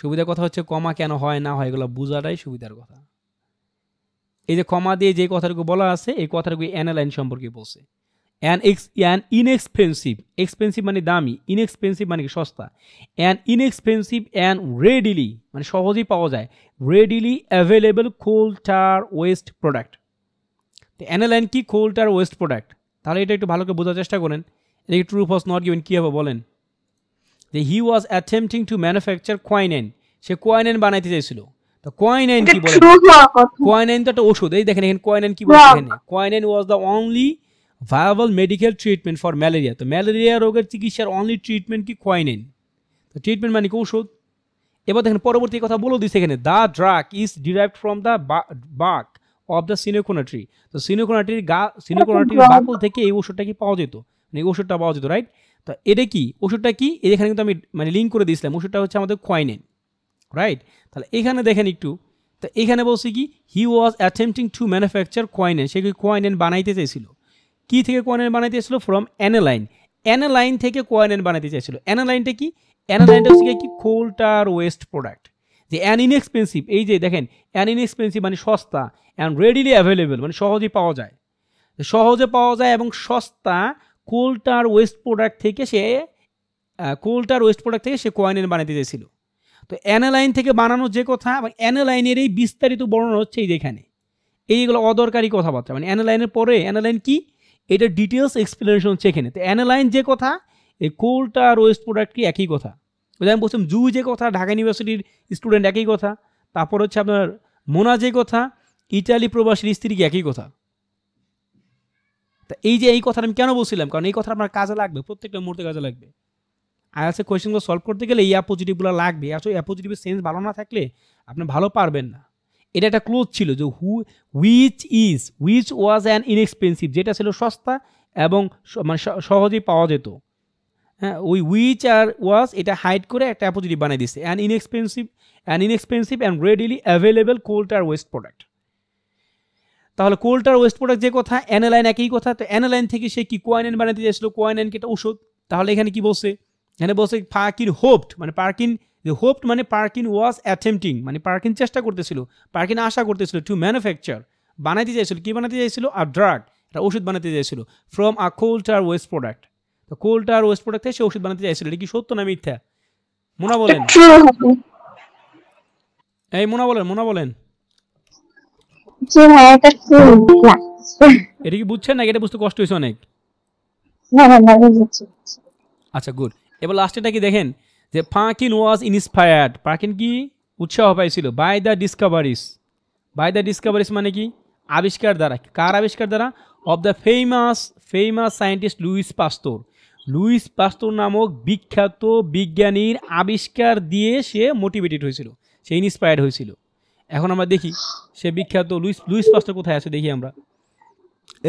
সুবিধার কথা হচ্ছে কমা কেন হয় না হয় এগুলো বোঝাটাই সুবিধার কথা। এই যে কমা দিয়ে যে কথাটুকু বলা আছে এই কথাটুকু অ্যানালাইন সম্পর্কে বলছে। অ্যান ইনএক্সপেন্সিভ, এক্সপেন্সিভ মানে দামি, ইনএক্সপেন্সিভ মানে কি সস্তা, অ্যান ইনএক্সপেন্সিভ অ্যান্ড রেডিলি মানে সহজেই পাওয়া যায়, readily available coal tar waste product. তো অ্যানালাইন কি? কোল টার ওয়েস্ট প্রোডাক্ট। তাহলে এটা একটু ভালো করে বোঝার চেষ্টা করেন। এটা ট্রু ফলস নট গিভেন কী হবে বলেন? যে হি was attempting to manufacture quinine, সে কোয়াইনাইন বানাইতে চাইছিল। তো কোয়াইনাইন কি বলে? কোয়াইনাইন তো একটা ওষুধ। এই দেখেন এখানে কোয়াইনাইন কি বলছে এখানে, quinine was the only viable medical treatment for malaria. তো ম্যালেরিয়া রোগের চিকিৎসার অনলি ট্রিটমেন্ট কি? কোয়াইনাইন। তো ট্রিটমেন্ট মানে কি? ওষুধ। এবার দেখেন পরবর্তী কথা বলে দিচ্ছে এখানে, the drug is derived from the bark of the cinchona tree. তো সিনোকোনাটির বাকল থেকে এই ওষুধটা কি পাওয়া যেত, মানে এই ওষুধটা পাওয়া যেত, রাইট? তো এটা কি ওষুধটা কি? এখানে কিন্তু আমি মানে লিঙ্ক করে দিয়েছিলাম, ওষুধটা হচ্ছে আমাদের কোয়াইনাইন, রাইট? তাহলে এখানে দেখেন একটু, তো এখানে বলছি কি হি was attempting to manufacture quinine, সে কি কোয়াইনাইন বানাইতে চাইছিল। কি থেকে কোয়াইনাইন বানাইতে চাইছিল? ফ্রম অ্যানালাইন, অ্যানালাইন থেকে কোয়াইনাইন বানাইতে চাইছিল। অ্যানালাইনটা কি? অ্যানালাইনটা হচ্ছে কি? কোল টার ওয়েস্ট প্রোডাক্ট। যে অ্যান ইনএক্সপেন্সিভ, এই যে দেখেন অ্যান ইনএক্সপেন্সিভ মানে সস্তা, অ্যান্ড রেডিলি অ্যাভেলেবল মানে সহজেই পাওয়া যায়, সহজে পাওয়া যায় এবং সস্তা কোল টার ওয়েস্ট প্রোডাক্ট থেকে সে কোয়াইনাইন বানাইতে চাইছিল। তো অ্যানালাইন থেকে বানানোর যে কথা, অ্যানালাইনের এই বিস্তারিত বর্ণনা হচ্ছে এই যেখানে, এইগুলো অদরকারি কথাবার্তা, মানে অ্যানালাইনের পরে অ্যানালাইন কি এটা ডিটেলস এক্সপ্লেনেশন হচ্ছে এখানে। তো অ্যানালাইন যে কথা, এই কোল টার ওয়েস্ট প্রোডাক্ট কি একই কথা। আমি বলছিলাম জু যে কথা, ঢাকা ইউনিভার্সিটির স্টুডেন্ট একই কথা, তারপর হচ্ছে আপনার মোনা যে কথা, ইটালি প্রবাসীর স্ত্রী কি একই কথা। তা এই যে এই কথাটা আমি কেন বলছিলাম, কারণ এই কথা আপনার কাজে লাগবে, প্রত্যেকটা মুহূর্তে কাজে লাগবে। আইএলটিএস কোয়েশ্চেনগুলো সলভ করতে গেলে এই অ্যাপোজিটিভগুলো লাগবে। আসলে অ্যাপোজিটিভের সেন্স ভালো না থাকলে আপনি ভালো পারবেন না। এটা একটা ক্লোজ ছিল যে উইচ ওয়াজ অ্যান ইনএক্সপেন্সিভ, যেটা ছিল সস্তা এবং মানে সহজেই পাওয়া যেত। হ্যাঁ, ওই উইচ আর ওয়াজ এটা হাইড করে একটা অ্যাপোজিটিভ বানিয়ে দিচ্ছে, an inexpensive and readily available coal tar waste product. তাহলে কোল টার ওয়েস্ট প্রোডাক্ট যে কথা, অ্যানালাইন একই কথা। তো অ্যানালাইন থেকে সে কি কোয়াইনাইন বানাতে চাইছিল, কোয়াইনাইন কি একটা ওষুধ। তাহলে এখানে কি বলছে, এখানে বলছে পার্কিন হোপড, মানে পার্কিন ওয়াজ অ্যাটেম্পটিং, মানে পার্কিন চেষ্টা করতেছিল, পার্কিন আশা করতেছিল টু ম্যানুফ্যাকচার বানাইতে চাইছিল, কি বানাতে চাইছিল? আ ড্রাগ, একটা ওষুধ বানাতে চাইছিল from a coal tar waste product. তো কোল টার ওয়েস্ট প্রোডাক্ট থেকে সে ওষুধ বানাতে চাইছিল। এটা কি সত্য না মিথ্যা? মোনা বলেন, এই মোনা বলেন। এটা কি বুঝছেন নাকি এটা বুঝতে কষ্ট হয়েছে অনেক? আচ্ছা গুড। এবার লাস্টেটা কি দেখেন, যে পার্কিন ওয়াজ ইন্সপায়ার্ড, পার্কিন কি উৎসাহ পাইছিল বাই দ্য ডিসকভারিজ মানে কি? আবিষ্কার দ্বারা। কার আবিষ্কার দ্বারা? Of the famous scientist Louis Pasteur নামক বিখ্যাত বিজ্ঞানীর আবিষ্কার দিয়ে সে মোটিভেটেড হয়েছিল, সে ইন্সপায়ার্ড হয়েছিল। এখন আমরা দেখি সে বিখ্যাত লুইস পাস্তর কোথায় আছে দেখি আমরা।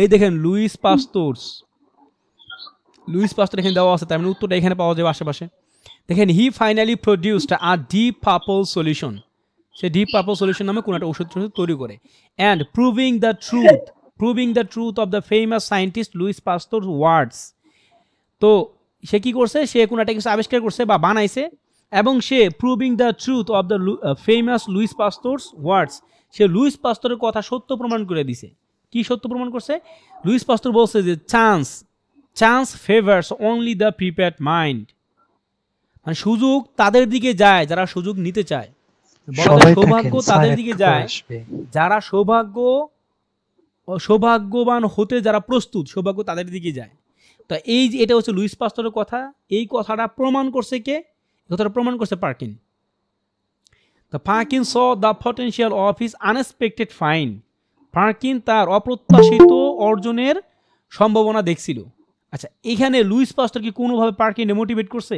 এই দেখেন লুইস পাস্তর এখানে দেওয়া আছে, তার মানে উত্তরটা এখানে পাওয়া যাবে আশেপাশে। দেখেন he finally produced a deep purple solution, সে ডিপ পার্পল সলিউশন নামে কোনো একটা ওষুধ তৈরি করে। And proving the truth of the famous scientist Louis Pasteur words. তো সে কি করছে, সে কোনো একটা কিছু আবিষ্কার করছে বা বানাইছে, এবং সে proving the truth of the famous Louis Pasteur's words, সে লুইস পাস্তরের কথা সত্য প্রমাণ করে দিছে। কি সত্য প্রমাণ করছে? লুইস পাস্তর বলছে যে chance favours only the prepared mind, মানে সুযোগ তাদের দিকে যায় যারা সুযোগ নিতে চায়। সৌভাগ্য তাদের দিকে যায় যারা সৌভাগ্যবান হতে যারা প্রস্তুত, সৌভাগ্য তাদের দিকে যায়। তো এটা হচ্ছে লুইস পাস্তরের কথা। এই কথাটা প্রমাণ করছে কে? কথাটা প্রমাণ করছে পার্কিন। The Parkin saw the potential of his unexpected find. পার্কিন তার অপ্রত্যাশিত অর্জনের সম্ভাবনা দেখছিল। আচ্ছা, এখানে লুইস পাস্তর কি কোনোভাবে পার্কিনকে মোটিভেট করছে?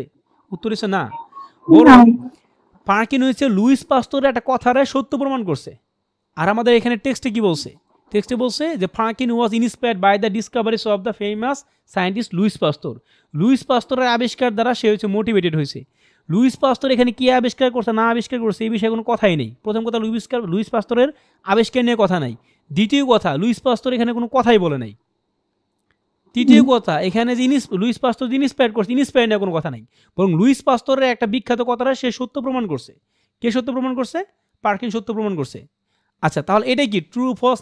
উত্তর হচ্ছে না, বরং পার্কিন হচ্ছে লুইস পাস্তরের একটা কথারে সত্য প্রমাণ করছে। আর আমাদের এখানে টেক্সটে কি বলছে? টেক্সটে বলছে যে Perkin was inspired by the discoveries of the famous scientist Louis পাস্তরের আবিষ্কার দ্বারা সে হচ্ছে মোটিভেটেড হয়েছে। লুইস পাস্তর এখানে কি আবিষ্কার করছে না আবিষ্কার করছে এই বিষয়ে কোনো কথাই নেই। প্রথম কথা, লুইস পাস্তরের আবিষ্কার নিয়ে কথা নাই। দ্বিতীয় কথা, লুইস পাস্তর এখানে কোনো কথাই বলে নাই। তৃতীয় কথা, এখানে যে লুইস পাস্তর যে ইন্সপায়ার নিয়ে কোনো কথা নাই, বরং লুইস পাস্তরের একটা বিখ্যাত কথাটা সে সত্য প্রমাণ করছে। কে সত্য প্রমাণ করছে? পার্কিন সত্য প্রমাণ করছে। আচ্ছা, তাহলে এটাই কি ট্রু ফলস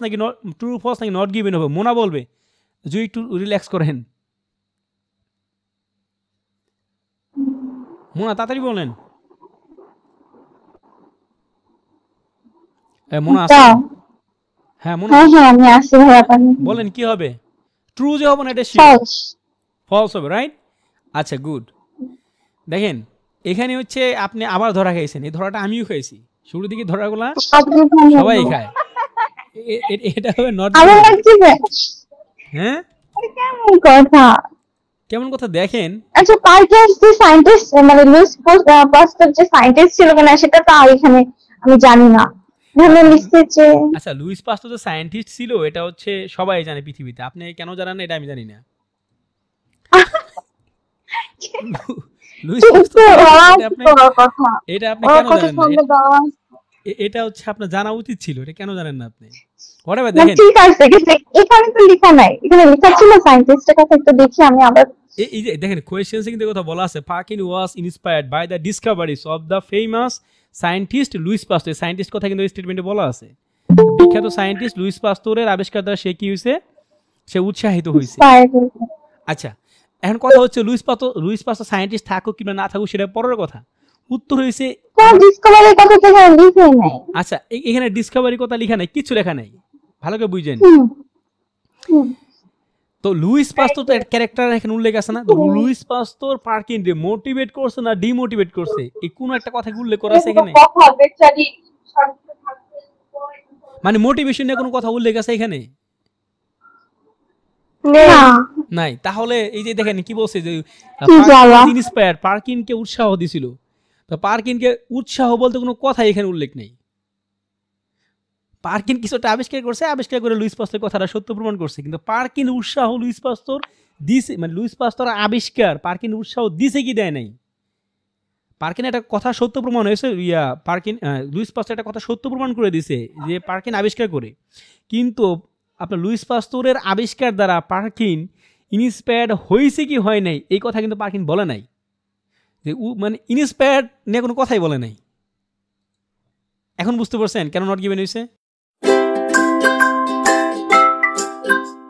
নাকি নট গিভেন হবে? মোনা বলবে জুই একটু রিল্যাক্স করেন। মোনা তাড়াতাড়ি বলেন। মোনা আছে?
দাও।
হ্যাঁ মোনা
হ্যাঁ আমি আসি ভাইয়া পানি।
বলেন কি হবে? ট্রু যে হবে না এটা শিওর।
ফলস।
ফলস হবে, রাইট? আচ্ছা গুড। দেখেন এখানে হচ্ছে আপনি আবার ধরা খাইছেন, এই ধরাটা আমিও খাইছি। শুরুর দিকে ধরাগুলা সবাই খায়। এটা হবে নট।
আমার লাগছে যে
হ্যাঁ
এটা কেমন কথা?
কেমন কথা দেখেন।
আচ্ছা পার্কের যে সায়েন্টিস্ট মানে লুইস পাস্টার যে সায়েন্টিস্ট ছিল কিনা সেটা তো আর এখানে আমি জানি না। এখানে লিখছে যে
আচ্ছা লুইস পাস্তুর যে সায়েন্টিস্ট ছিল এটা হচ্ছে সবাই জানে পৃথিবীতে, আপনি কেন জানেন না এটা আমি জানি না। লুইস পাস্তুর
কথা
এটা আপনি
ওর
কেন
কথা
জানেন না?
শুনলে দেওয়া
এটা হচ্ছে আপনার জানা উচিত ছিল, এটা কেন জানেন না আপনি? হোয়াটএভার
না
দেখেন
ঠিক আছে কিন্তু এখানে তো লেখা নাই, এখানে লেখা ছিল সায়েন্টিস্টের কথা একটু দেখি আমি আবার।
এই যে দেখেন কোয়েশ্চেন্সে কিন্তু কথা বলা আছে, Perkin was inspired by the discoveries of the famous scientist Louis Pasteur. Scientist কথা কিন্তু স্টেটমেন্টে বলা আছে। বিখ্যাত সায়েন্টিস্ট লুইস পাস্তুরের আবিষ্কার দ্বারা সে কি হয়েছে? সে উৎসাহিত হয়েছে। আচ্ছা এখন কথা হচ্ছে লুইস পাস্তুর সায়েন্টিস্ট থাকুক কিংবা না থাকুক সেটা পরের কথা। উত্তর হয়েছে
ডিসকভারির কথা তো এখানে লিখে নাই।
আচ্ছা এখানে ডিসকভারির কথা লেখা নাই, কিছু লেখা নাই, ভালো করে বুঝেন। তো লুইস পাস্তুর তো ক্যারেক্টার এখানে উল্লেখ আছে না? তো লুইস পাস্তুর পার্কিন রে মোটিভেট করছে না ডিমোটিভেট করছে, এই কোন একটা কথা উল্লেখ করা আছে এখানে? মানে মোটিভেশন নিয়ে কোনো কথা উল্লেখ আছে এখানে? নাই। তাহলে এই যে দেখেন কি বলছে যে ইন্সপায়ার, পার্কিনকে উৎসাহ দিছিল। তো পার্কিনকে উৎসাহ বলতে কোনো কথা এখানে উল্লেখ নেই। পার্কিন কিছুটা আবিষ্কার করছে, আবিষ্কার করে লুইস পাস্তুর কথাটা সত্য প্রমাণ করছে, কিন্তু পার্কিন উৎসাহ লুইস পাস্তুর দিছে, মানে লুইস পাস্তুর আবিষ্কার পার্কিন উৎসাহ দিছে কি দেয় নাই? পার্কিন একটা কথা সত্য প্রমাণ হয়েছে, লুইস পাস্তুর একটা কথা সত্য প্রমাণ করে দিছে যে পার্কিন আবিষ্কার করে, কিন্তু আপনার লুইস পাস্তুরের আবিষ্কার দ্বারা পার্কিন ইন্সপায়ার্ড হয়েছে কি হয় নাই এই কথা কিন্তু পার্কিন বলে নাই। যে মানে ইন্সপায়ার্ড নিয়ে কোনো কথাই বলে নাই। এখন বুঝতে পারছেন কেন নট গিভেন হয়েছে?